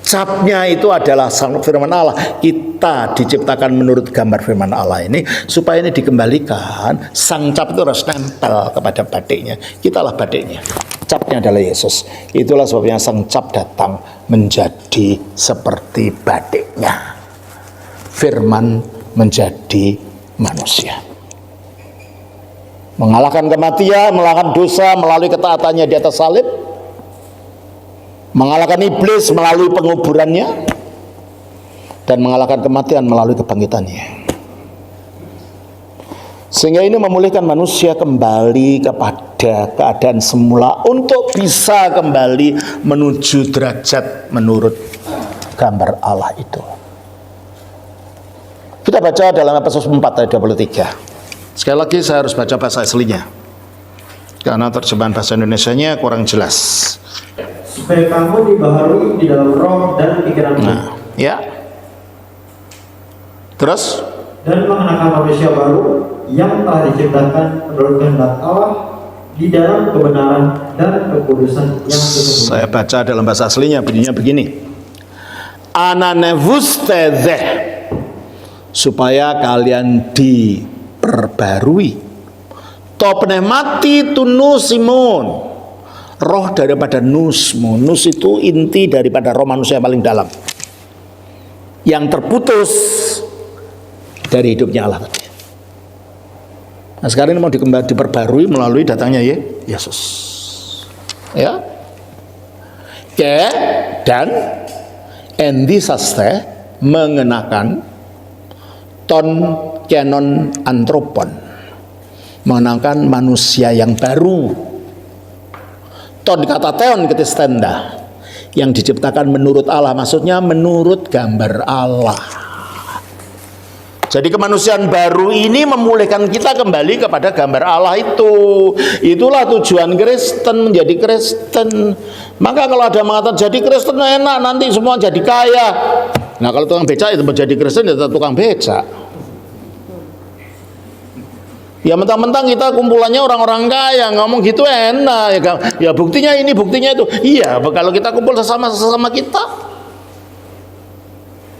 capnya itu adalah firman Allah, kita diciptakan menurut gambar firman Allah ini, supaya ini dikembalikan. Sang cap itu harus nempel kepada batiknya. Kitalah batiknya. Capnya adalah Yesus. Itulah sebabnya sang cap datang menjadi seperti batiknya. Firman menjadi manusia, mengalahkan kematian, mengalahkan dosa melalui ketaatannya di atas salib, mengalahkan iblis melalui penguburannya, dan mengalahkan kematian melalui kebangkitannya. Sehingga ini memulihkan manusia kembali kepada keadaan semula untuk bisa kembali menuju derajat menurut gambar Allah itu. Kita baca dalam Efesus 4 ayat 23. Sekali lagi saya harus baca bahasa aslinya, karena terjemahan bahasa Indonesianya kurang jelas.
Supaya kamu dibaharui di dalam roh dan pikiranmu.
Nah, ya. Terus?
Dan mengenakan manusia baru yang telah diciptakan menurut kehendak Allah di dalam kebenaran dan kekudusan yang sesungguhnya.
Saya baca dalam bahasa aslinya, bunyinya begini. Ananevusteze, supaya kalian diperbarui. Topnemati tunu simon, roh daripada nusmu. Nus itu inti daripada roh manusia yang paling dalam, yang terputus dari hidupnya Allah tadi. Nah sekarang ini mau diperbarui melalui datangnya Yesus. Ya. Ke dan endisaste, mengenakan ton kenon antropon, mengenakan manusia yang baru. Ton kata teon ketistenda, yang diciptakan menurut Allah, maksudnya menurut gambar Allah. Jadi kemanusiaan baru ini memulihkan kita kembali kepada gambar Allah itu. Itulah tujuan Kristen, menjadi Kristen. Maka kalau ada mengatakan jadi Kristen enak, nanti semua jadi kaya. Nah kalau tukang becak itu menjadi Kristen, ya tukang becak. Ya mentang-mentang kita kumpulannya orang-orang kaya, ngomong gitu enak. Ya buktinya ini, buktinya itu. Iya, kalau kita kumpul sesama kita.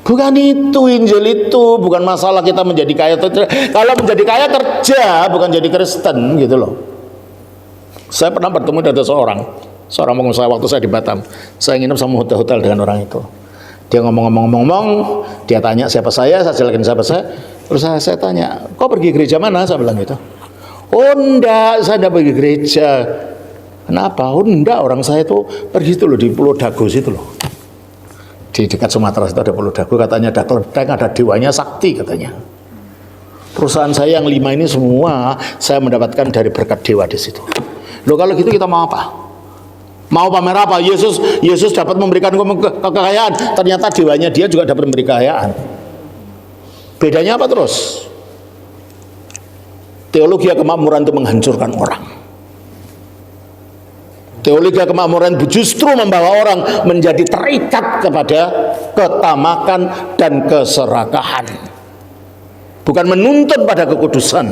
Bukan itu Injil itu, bukan masalah kita menjadi kaya atau tidak. Kalau menjadi kaya kerja, bukan jadi Kristen gitu loh. Saya pernah bertemu dengan seorang pengusaha waktu saya di Batam. Saya nginep sama hotel-hotel dengan orang itu. Dia ngomong, dia tanya siapa saya jelasin siapa saya. Terus saya tanya, kau pergi gereja mana? Saya bilang gitu. Oh enggak, saya enggak pergi gereja. Kenapa? Oh enggak, orang saya itu pergi itu loh di Pulau Dago situ loh. Di dekat Sumatera itu ada Pulau Dago, katanya ada kelenteng, ada dewanya sakti katanya. Perusahaan saya yang 5 ini semua saya mendapatkan dari berkat dewa di situ. Loh kalau gitu kita mau apa? Mau pamer apa? Yesus dapat memberikan kekayaan, ternyata dewanya dia juga dapat memberi kekayaan. Bedanya apa terus? Teologi kemakmuran itu menghancurkan orang. Teologi kemakmuran justru membawa orang menjadi terikat kepada ketamakan dan keserakahan. Bukan menuntun pada kekudusan,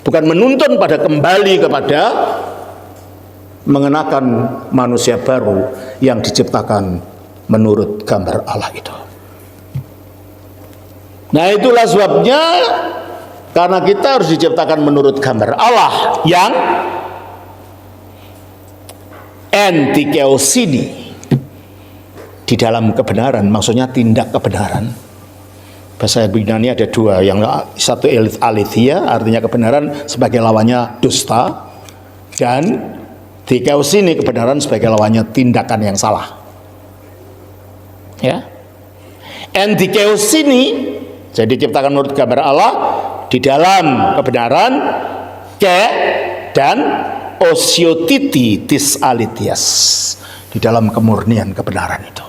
bukan menuntun pada kembali kepada mengenakan manusia baru yang diciptakan menurut gambar Allah itu. Nah itulah sebabnya, karena kita harus diciptakan menurut gambar Allah yang entikeosini, di dalam kebenaran, maksudnya tindak kebenaran. Bahasa Yunani ada dua, yang satu aletheia, artinya kebenaran sebagai lawannya dusta, dan dikeosini, kebenaran sebagai lawannya tindakan yang salah. Ya, entikeosini, jadi diciptakan menurut gambar Allah di dalam kebenaran, dan osiotiti tis alitias, di dalam kemurnian kebenaran itu.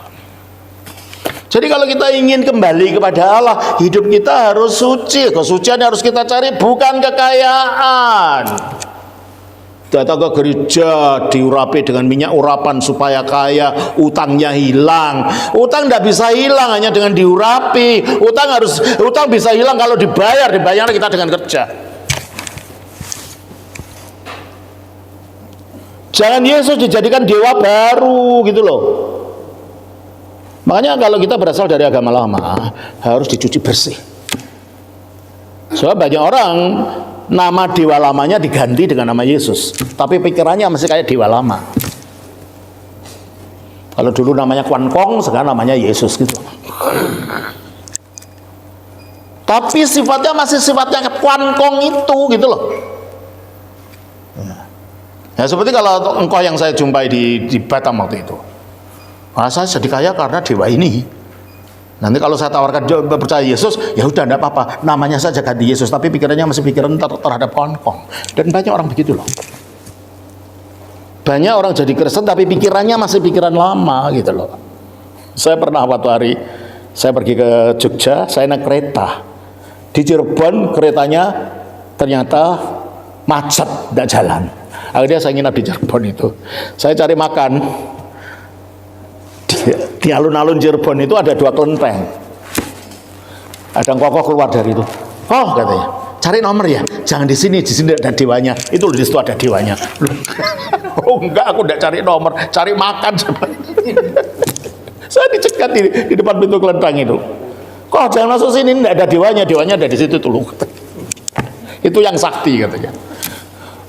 Jadi kalau kita ingin kembali kepada Allah, hidup kita harus suci. Kesucian harus kita cari, bukan kekayaan. Datang ke gereja diurapi dengan minyak urapan supaya kaya, utangnya hilang. Utang tidak bisa hilang hanya dengan diurapi. Utang bisa hilang kalau dibayar kita dengan kerja. Jangan Yesus dijadikan dewa baru gitu loh. Makanya kalau kita berasal dari agama lama harus dicuci bersih. Soalnya banyak orang nama dewa lamanya diganti dengan nama Yesus, tapi pikirannya masih kayak dewa lama. Kalau dulu namanya Kwan Kong, sekarang namanya Yesus gitu. Tapi sifatnya masih sifatnya Kwan Kong itu gitu loh. Ya seperti kalau engkau yang saya jumpai di Batam waktu itu. Saya jadi kaya karena dewa ini. Nanti kalau saya tawarkan percaya Yesus, ya udah enggak apa-apa, namanya saja ganti Yesus, tapi pikirannya masih pikiran terhadap kongkong. Dan banyak orang begitu loh. Banyak orang jadi Kristen tapi pikirannya masih pikiran lama gitu loh. Saya pernah waktu hari saya pergi ke Jogja, saya naik kereta. Di Cirebon keretanya ternyata macet, enggak jalan. Akhirnya saya nginap di Cirebon itu. Saya cari makan. Di alun-alun Cirebon itu ada 2 kelenteng. Ada kokoh keluar dari itu. Oh katanya, cari nomor ya, jangan di sini ada dewanya. Itu di situ ada dewanya. Oh enggak, aku enggak cari nomor, cari makan. Saya dicegat di depan pintu kelenteng itu. Kok jangan masuk sini, enggak ada dewanya ada di situ tuh. Itu yang sakti katanya.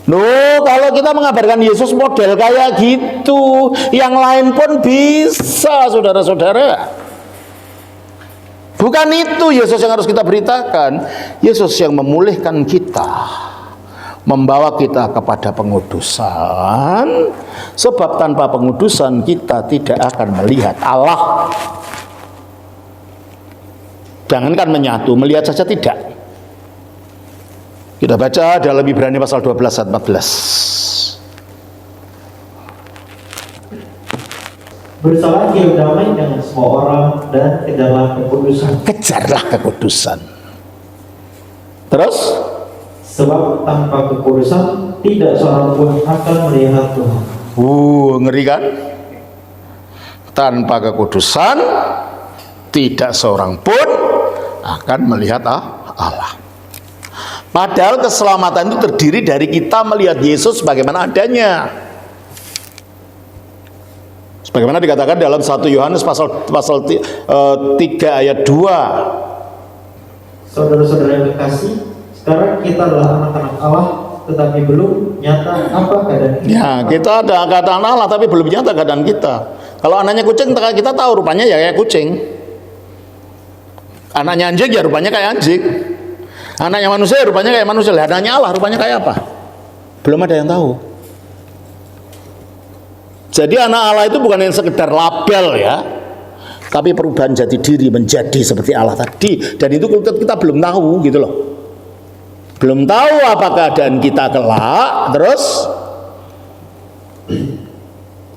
Loh, kalau kita mengabarkan Yesus model kayak gitu, yang lain pun bisa, saudara-saudara. Bukan itu Yesus yang harus kita beritakan. Yesus yang memulihkan kita, membawa kita kepada pengudusan. Sebab tanpa pengudusan kita tidak akan melihat Allah. Jangankan menyatu, melihat saja tidak. Kita baca dalam Ibrani pasal 12 ayat 14.
Berusaha hidup damai dengan semua orang dan kejarlah kekudusan.
Kejarlah kekudusan. Terus?
Sebab tanpa kekudusan tidak seorang pun akan melihat Tuhan.
Ngeri kan? Tanpa kekudusan tidak seorang pun akan melihat Allah. Padahal keselamatan itu terdiri dari kita melihat Yesus bagaimana adanya. Sebagaimana dikatakan dalam 1 Yohanes pasal 3 ayat 2.
Saudara-saudara yang kekasih, sekarang kita adalah anak-anak Allah, tetapi belum nyata apa keadaan kita.
Ya, kita ada keadaan Allah tapi belum nyata keadaan kita. Kalau anaknya kucing, kita tahu rupanya ya kayak kucing. Anaknya anjing ya rupanya kayak anjing. Anaknya manusia ya rupanya kayak manusia. Anaknya Allah rupanya kayak apa? Belum ada yang tahu. Jadi anak Allah itu bukan yang sekedar label ya, tapi perubahan jati diri menjadi seperti Allah tadi. Dan itu kita belum tahu gitu loh. Belum tahu apa keadaan kita kelak. Terus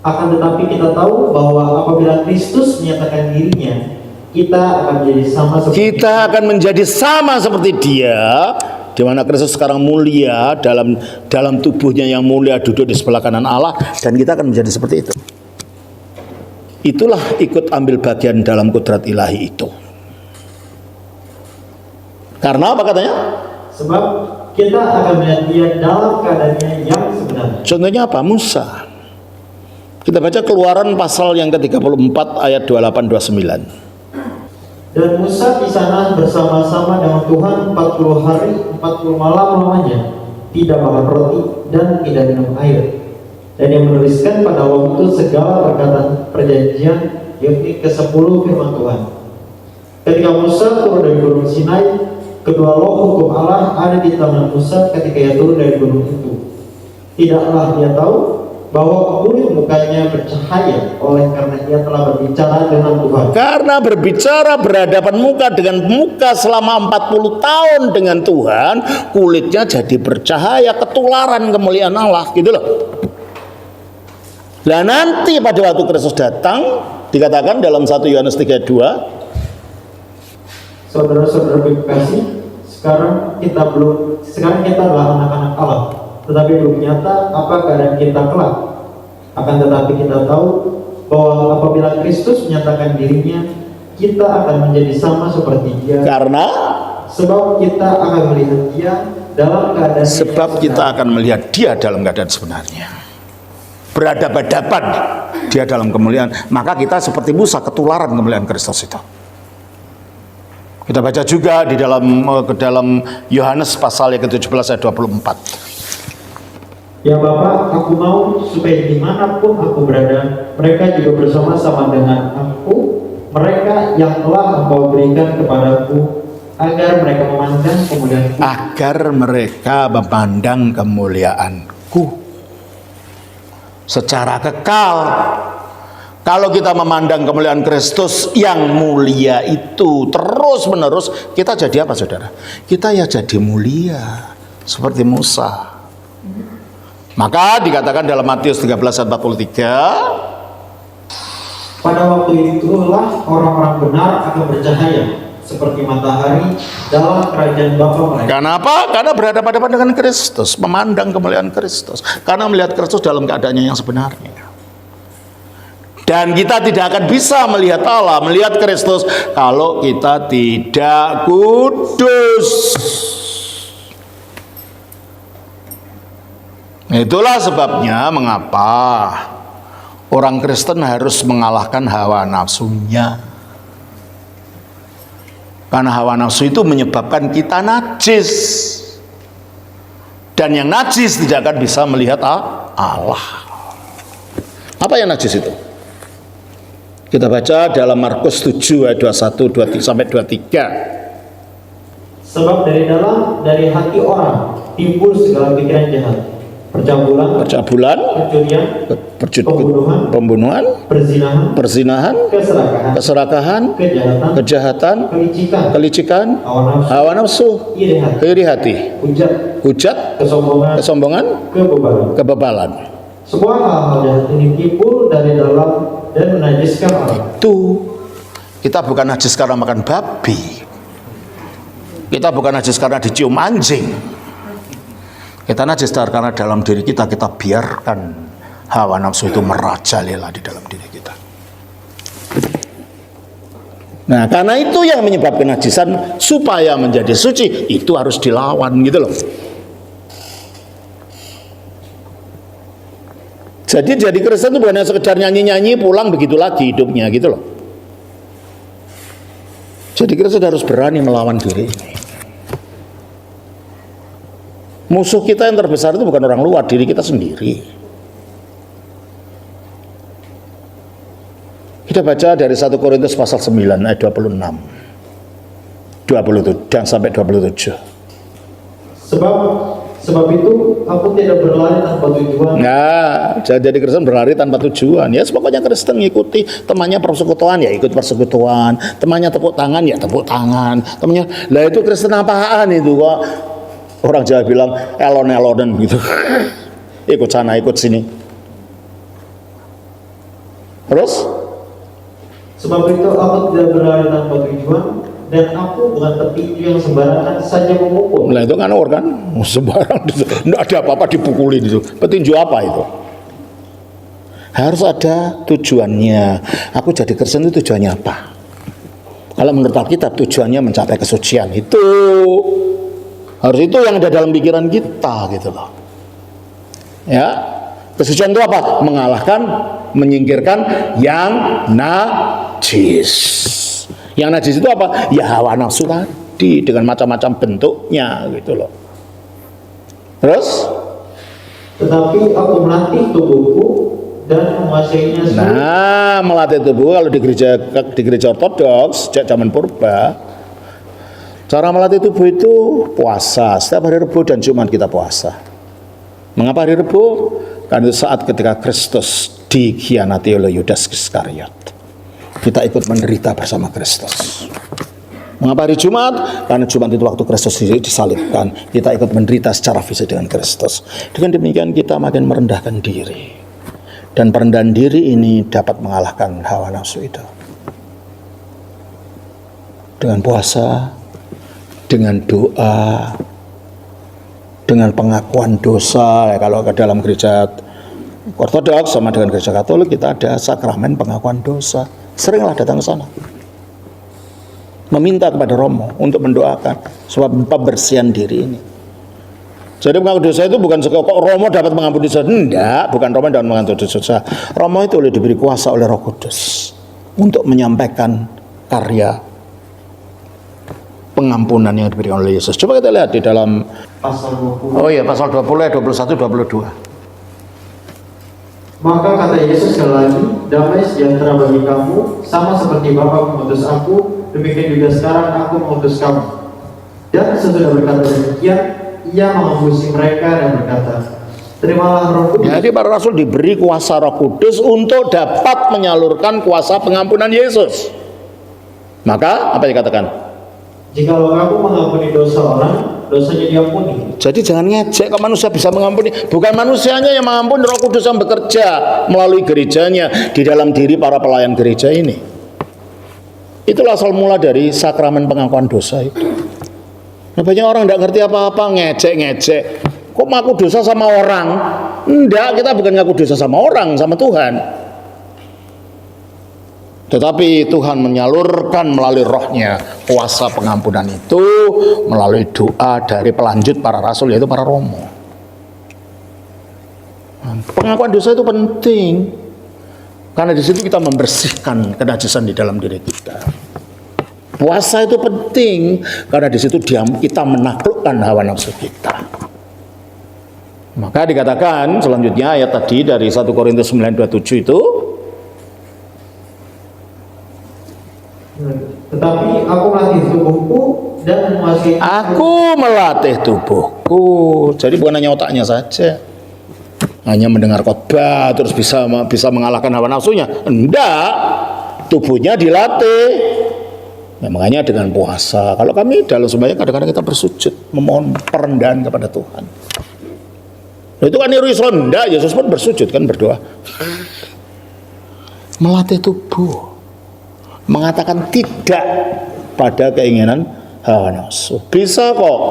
akan tetapi kita tahu bahwa apabila Kristus menyatakan dirinya, kita akan menjadi sama seperti Dia, di mana Kristus sekarang mulia dalam tubuhnya yang mulia duduk di sebelah kanan Allah, dan kita akan menjadi seperti itu. Itulah ikut ambil bagian dalam kudrat ilahi itu. Karena apa katanya? Sebab kita akan melihat Dia dalam keadaannya yang sebenarnya.
Contohnya apa? Musa. Kita baca Keluaran pasal yang ke-34 ayat 28-29.
Dan Musa di sana bersama-sama dengan Tuhan 40 hari 40 malam lamanya, tidak makan roti dan tidak minum air. Dan yang menuliskan pada waktu itu segala perkataan perjanjian, yakni ke-10 firman Tuhan. Ketika Musa turun dari gunung Sinai, kedua loh hukum Allah ada di tangan Musa ketika ia turun dari gunung itu. Tidaklah dia tahu bahwa kulit mukanya bercahaya oleh karena ia telah berbicara dengan Tuhan.
Karena berbicara berhadapan muka dengan muka selama 40 tahun dengan Tuhan, kulitnya jadi bercahaya, ketularan kemuliaan Allah gitu loh. Nah nanti pada waktu Kristus datang, dikatakan dalam 1 Yohanes 3:2,
saudara-saudara kekasih, sekarang kita adalah anak-anak Allah, tetapi belum nyata apa keadaan kita kelak. Akan tetapi kita tahu bahwa apabila Kristus menyatakan dirinya, kita akan menjadi sama seperti Dia.
Karena
sebab kita akan melihat Dia dalam keadaan
sebenarnya. Berhadapan-hadapan Dia dalam kemuliaan. Maka kita seperti Musa, ketularan kemuliaan Kristus itu. Kita baca juga di dalam Yohanes pasal yang ke-17 ayat 24.
Ya Bapa, aku mau supaya dimanapun aku berada, mereka juga bersama-sama dengan aku, mereka yang telah Engkau berikan kepadaku, agar mereka memandang kemuliaanku secara kekal. Kalau kita memandang kemuliaan Kristus yang mulia itu terus menerus, kita jadi apa saudara? Kita ya jadi mulia seperti Musa. Maka dikatakan dalam Matius 13 ayat 43, pada waktu itulah orang-orang benar akan bercahaya seperti matahari dalam kerajaan Bapa mereka.
Karena apa? Karena berhadapan dengan Kristus, memandang kemuliaan Kristus. Karena melihat Kristus dalam keadaannya yang sebenarnya. Dan kita tidak akan bisa melihat Allah, melihat Kristus, kalau kita tidak kudus. Itulah sebabnya mengapa orang Kristen harus mengalahkan hawa nafsunya. Karena hawa nafsu itu menyebabkan kita najis. Dan yang najis tidak akan bisa melihat Allah. Apa yang najis itu? Kita baca dalam Markus 7 ayat 21 sampai 23.
Sebab dari hati orang timbul segala pikiran jahat, percabulan, pencurian,
pembunuhan, perzinahan, keserakahan, kejahatan, kelicikan, hawa nafsu, iri hati, hujat, kesombongan, kebebalan.
Semua hal-hal jahat ini timbul dari dalam dan menajiskan orang.
Itu kita bukan najis karena makan babi, kita bukan najis karena dicium anjing. Kita najis karena dalam diri kita biarkan hawa nafsu itu merajalela di dalam diri kita. Nah, karena itu yang menyebabkan najisan, supaya menjadi suci itu harus dilawan gitu loh. Jadi Kristen itu bukan hanya sekedar nyanyi-nyanyi pulang begitu lagi hidupnya gitu loh. Jadi Kristen harus berani melawan diri ini. Musuh kita yang terbesar itu bukan orang luar, diri kita sendiri. Kita baca dari 1 Korintus pasal 9 ayat 26. 27 dan sampai 27.
Sebab itu aku tidak berlari tanpa tujuan.
Nah, jadi Kristen berlari tanpa tujuan. Ya, pokoknya Kristen ngikuti temannya persekutuan ya ikut persekutuan, temannya tepuk tangan ya tepuk tangan, temannya. Lah itu Kristen apaan itu kok? Orang Jawa bilang elon-elonan gitu. Ikut sana, ikut sini. Terus?
Sebab itu aku tidak berlari tanpa tujuan, dan aku bukan petinju yang sembarangan saja memukul.
Nah itu kan orang kan sembarang, tidak ada apa-apa dipukulin itu. Petinju apa itu? Harus ada tujuannya. Aku jadi Kristen itu tujuannya apa? Kalau menurut Alkitab tujuannya mencapai kesucian. Itu harus itu yang ada dalam pikiran kita gitu loh. Ya, kesucian itu apa? Mengalahkan, menyingkirkan yang najis. Yang najis itu apa? Ya hawa nafsu tadi dengan macam-macam bentuknya gitu loh. Terus?
Tetapi aku melatih tubuhku dan menguasainya.
Nah, melatih tubuh kalau di gereja ortodoks sejak zaman purba, cara melatih tubuh itu puasa. Setiap hari Rabu dan Jumat kita puasa. Mengapa hari Rabu? Karena itu saat ketika Kristus dikhianati oleh Yudas Iskariot. Kita ikut menderita bersama Kristus. Mengapa hari Jumat? Karena Jumat itu waktu Kristus disalibkan. Kita ikut menderita secara fisik dengan Kristus. Dengan demikian kita makin merendahkan diri. Dan perendahan diri ini dapat mengalahkan hawa nafsu itu. Dengan puasa, dengan doa, dengan pengakuan dosa. Ya, kalau ke dalam gereja ortodoks sama dengan gereja Katolik kita ada sakramen pengakuan dosa. Seringlah datang ke sana, meminta kepada Romo untuk mendoakan sebab pembersihan diri ini. Jadi pengakuan dosa itu bukan kok Romo dapat mengampuni dosa, enggak, bukan Romo dapat mengampuni dosa. Romo itu diberi kuasa oleh Roh Kudus untuk menyampaikan karya pengampunan yang diberikan oleh Yesus. Coba kita lihat di dalam
Pasal 20.
Oh iya, pasal 20, 21, 22.
Maka kata Yesus sekali lagi, damai sejahtera bagi kamu, sama seperti Bapa mengutus aku, demikian juga sekarang aku mengutus kamu. Dan sesudah berkata demikian, ia mengembusi mereka dan berkata, terimalah Roh Kudus.
Jadi para rasul diberi kuasa Roh Kudus untuk dapat menyalurkan kuasa pengampunan Yesus. Maka apa dikatakan?
Jikalau kamu mengampuni dosa orang, dosanya diampuni.
Jadi jangan ngejek kok manusia bisa mengampuni. Bukan manusianya yang mengampuni, Roh Kudus yang bekerja melalui gerejanya di dalam diri para pelayan gereja ini. Itulah asal mula dari sakramen pengakuan dosa itu. Nah, banyak orang tidak ngerti apa-apa, ngejek. Kok ngaku dosa sama orang? Enggak, kita bukan ngaku dosa sama orang, sama Tuhan. Tetapi Tuhan menyalurkan melalui rohnya kuasa pengampunan itu melalui doa dari pelanjut para rasul, yaitu para romo. Pengakuan dosa itu penting karena di situ kita membersihkan kenajisan di dalam diri kita. Puasa itu penting karena di situ kita menaklukkan hawa nafsu kita. Maka dikatakan selanjutnya ayat tadi dari 1 Korintus 9:27 itu,
tetapi aku melatih tubuhku dan menguasai.
Aku melatih tubuhku. Jadi bukan hanya otaknya saja, hanya mendengar khotbah terus bisa mengalahkan hawa nafsunya. Enggak, tubuhnya dilatih. Ya, makanya dengan puasa. Kalau kami dalam sembahyang kadang-kadang kita bersujud memohon perendahan kepada Tuhan. Itu kan niru Islam. Enggak, Yesus pun bersujud kan, berdoa. Melatih tubuh, mengatakan tidak pada keinginan hawa nafsu. Bisa kok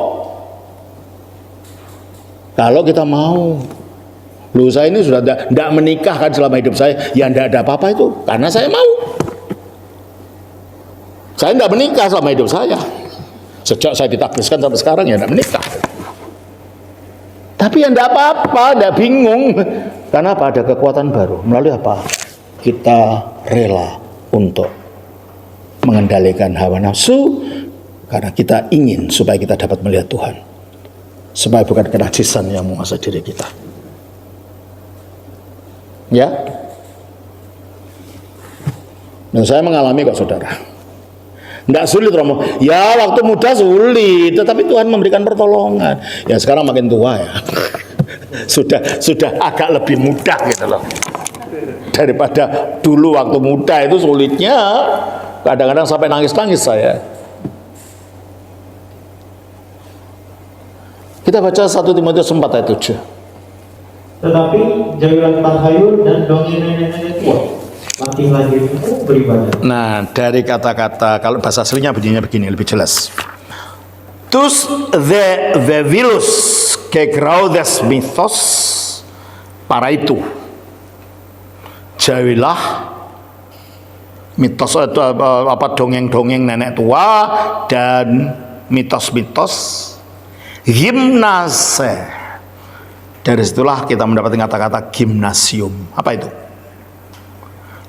kalau kita mau. Loh, saya ini sudah tidak menikah kan selama hidup saya, ya tidak ada apa-apa itu karena saya mau. Saya tidak menikah selama hidup saya, sejak saya ditakdirkan sampai sekarang ya tidak menikah. Tapi ya tidak apa-apa, tidak bingung. Karena apa? Ada kekuatan baru. Melalui apa? Kita rela untuk mengendalikan hawa nafsu karena kita ingin supaya kita dapat melihat Tuhan, supaya bukan kenajisan yang menguasai diri kita. Ya, dan saya mengalami kok saudara. Nggak sulit Romo. Ya waktu muda sulit, tetapi Tuhan memberikan pertolongan. Ya sekarang makin tua ya. sudah agak lebih mudah gitu loh. Daripada dulu waktu muda itu sulitnya. Kadang-kadang sampai nangis-nangis saya. Kita baca 1 Timotius 4 ayat 7.
Tetapi jauhilah takhayul dan dongeng nenek-nenek tua. Latihlah dirimu beribadah.
Nah, dari kata-kata, kalau bahasa aslinya bunyinya begini, lebih jelas. Tus the vevilus ke graudes mythos para itu. Jauhilah mitos itu apa dongeng-dongeng nenek tua dan mitos-mitos. Gimnase. Dari situlah kita mendapatkan kata-kata gimnasium. Apa itu?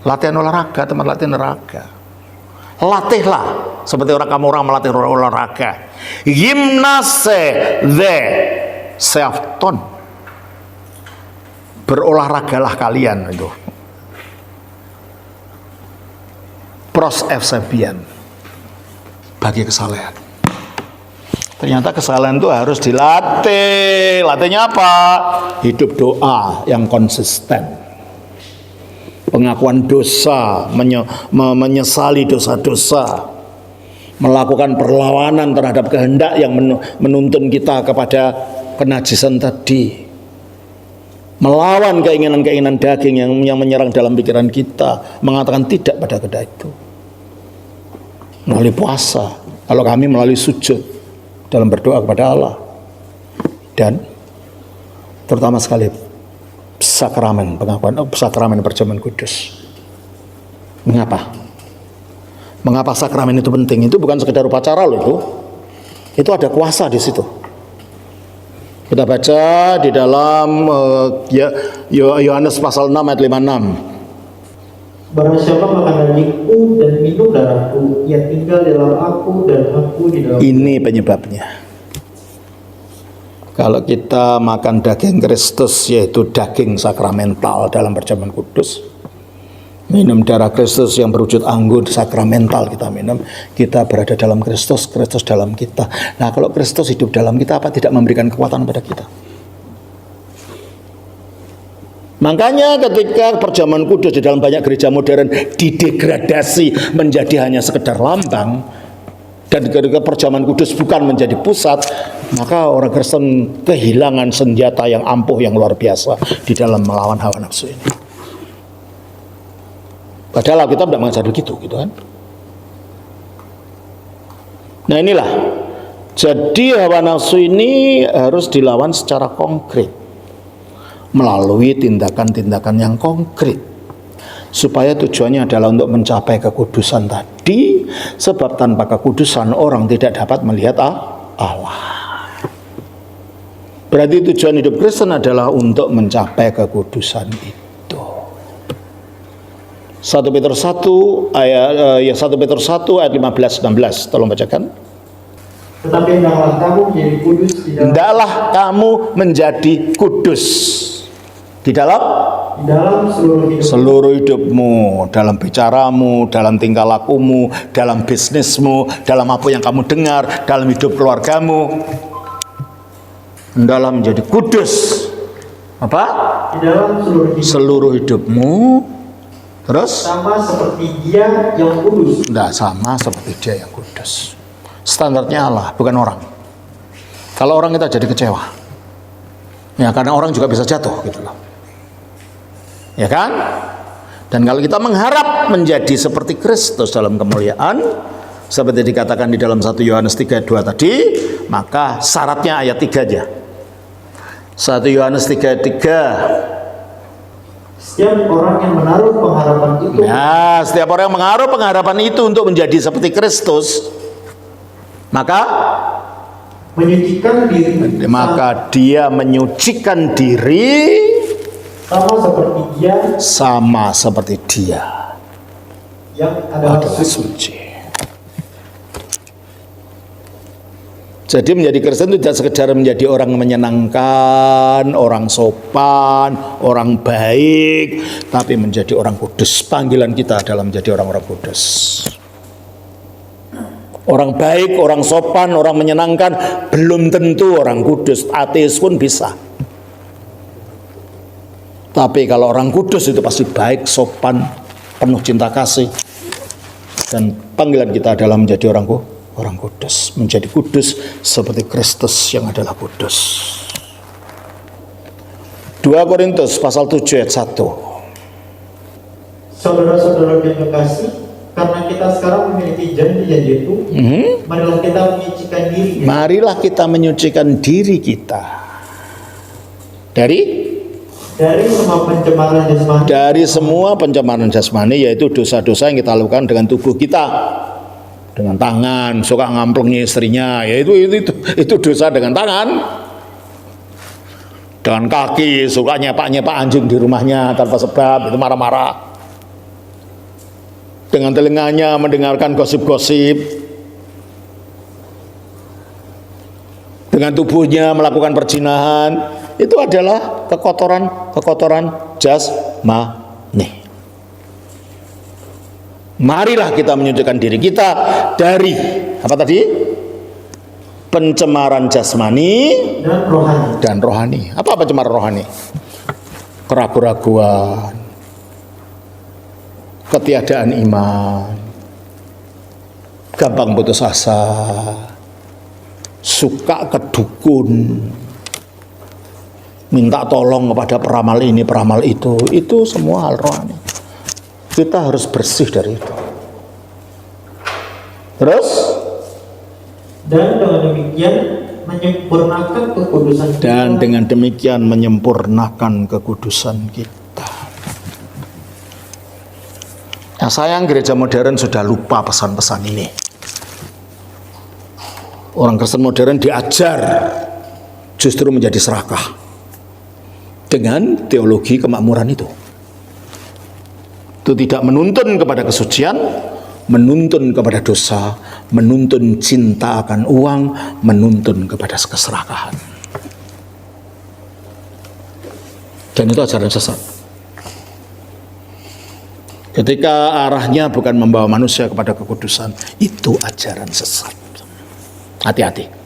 Latihan olahraga, tempat latihan olahraga. Latihlah seperti orang melatih olahraga. Gimnase the self-ton. Berolahragalah kalian itu. Pros efsebian bagi kesalehan. Ternyata kesalehan itu harus dilatih. Latihnya apa? Hidup doa yang konsisten. Pengakuan dosa, menyesali dosa-dosa, melakukan perlawanan terhadap kehendak yang menuntun kita kepada kenajisan tadi, melawan keinginan-keinginan daging yang menyerang dalam pikiran kita, mengatakan tidak pada kehendak itu melalui puasa, kalau kami melalui sujud dalam berdoa kepada Allah, dan terutama sekali sakramen pengakuan, sakramen perjamuan kudus. Mengapa? Mengapa sakramen itu penting? Itu bukan sekedar upacara loh itu. Itu ada kuasa di situ. Kita baca di dalam Yohanes pasal 6 ayat 56.
Barang siapa makan dagingku dan minum darahku, ia tinggal di dalam aku dan aku di dalam.
Ini penyebabnya. Kalau kita makan daging Kristus, yaitu daging sakramental dalam perjamuan kudus, minum darah Kristus yang berwujud anggur sakramental kita minum, kita berada dalam Kristus, Kristus dalam kita. Nah, kalau Kristus hidup dalam kita, apa tidak memberikan kekuatan pada kita? Makanya ketika perjamuan kudus di dalam banyak gereja modern didegradasi menjadi hanya sekedar lambang, dan ketika perjamuan kudus bukan menjadi pusat, maka orang Kristen kehilangan senjata yang ampuh yang luar biasa di dalam melawan hawa nafsu ini. Padahal kita tidak mengajar begitu, gitu kan? Nah inilah, jadi hawa nafsu ini harus dilawan secara konkret melalui tindakan-tindakan yang konkret, supaya tujuannya adalah untuk mencapai kekudusan tadi, sebab tanpa kekudusan orang tidak dapat melihat Allah. Berarti tujuan hidup Kristen adalah untuk mencapai kekudusan itu. 1 Petrus 1 ayat 15-16, tolong bacakan.
Tetapi hendaklah kamu menjadi kudus di dalam.
Hendaklah kamu menjadi kudus di dalam seluruh hidupmu, dalam bicaramu, dalam tingkah lakumu, dalam bisnismu, dalam apa yang kamu dengar, dalam hidup keluargamu. Hendaklah menjadi kudus. Apa?
Di dalam
seluruh hidupmu. Terus?
Sama seperti Dia yang kudus.
Tidak sama seperti Dia yang kudus. Standarnya Allah, bukan orang. Kalau orang kita jadi kecewa. Ya, karena orang juga bisa jatuh gitu loh. Ya kan? Dan kalau kita mengharap menjadi seperti Kristus dalam kemuliaan, seperti dikatakan di dalam 1 Yohanes 3:2 tadi, maka syaratnya ayat 3 aja. 1 Yohanes 3:3.
Setiap orang yang menaruh pengharapan itu.
Nah, setiap orang yang menaruh pengharapan itu untuk menjadi seperti Kristus, maka
menyucikan diri.
Maka dia menyucikan diri sama seperti Dia
yang adalah
suci. Jadi menjadi Kristen itu tidak sekedar menjadi orang menyenangkan, orang sopan, orang baik, tapi menjadi orang kudus. Panggilan kita adalah menjadi orang-orang kudus. Orang baik, orang sopan, orang menyenangkan, belum tentu orang kudus. Ateis pun bisa. Tapi kalau orang kudus itu pasti baik, sopan, penuh cinta kasih. Dan panggilan kita adalah menjadi orang kudus. Menjadi kudus seperti Kristus yang adalah kudus. 2 Korintus pasal 7 ayat 1.
Saudara-saudara yang kekasih, karena kita sekarang memiliki janji-janji itu, marilah kita menyucikan diri.
Marilah kita menyucikan diri kita dari
semua pencemaran jasmani.
Dari semua pencemaran jasmani, yaitu dosa-dosa yang kita lakukan dengan tubuh kita. Dengan tangan, suka ngamplungi istrinya, yaitu itu dosa dengan tangan. Dengan kaki, suka nyepak-nyepak anjing di rumahnya tanpa sebab, itu marah-marah. Dengan telinganya mendengarkan gosip-gosip. Dengan tubuhnya melakukan perzinahan. Itu adalah kekotoran jasmani. Marilah kita menyucikan diri kita dari apa tadi? Pencemaran jasmani dan rohani. Apa pencemaran rohani? Keraguan-raguan, ketiadaan iman, gampang putus asa, suka ke dukun, minta tolong kepada peramal ini, peramal itu semua hal rohani. Kita harus bersih dari itu. Terus?
Dan dengan demikian menyempurnakan kekudusan kita.
Dan dengan demikian menyempurnakan kekudusan kita. Nah, sayang gereja modern sudah lupa pesan-pesan ini. Orang Kristen modern diajar justru menjadi serakah dengan teologi kemakmuran itu. Itu tidak menuntun kepada kesucian, menuntun kepada dosa, menuntun cinta akan uang, menuntun kepada keserakahan. Dan itu ajaran sesat. Ketika arahnya bukan membawa manusia kepada kekudusan, itu ajaran sesat. Hati-hati.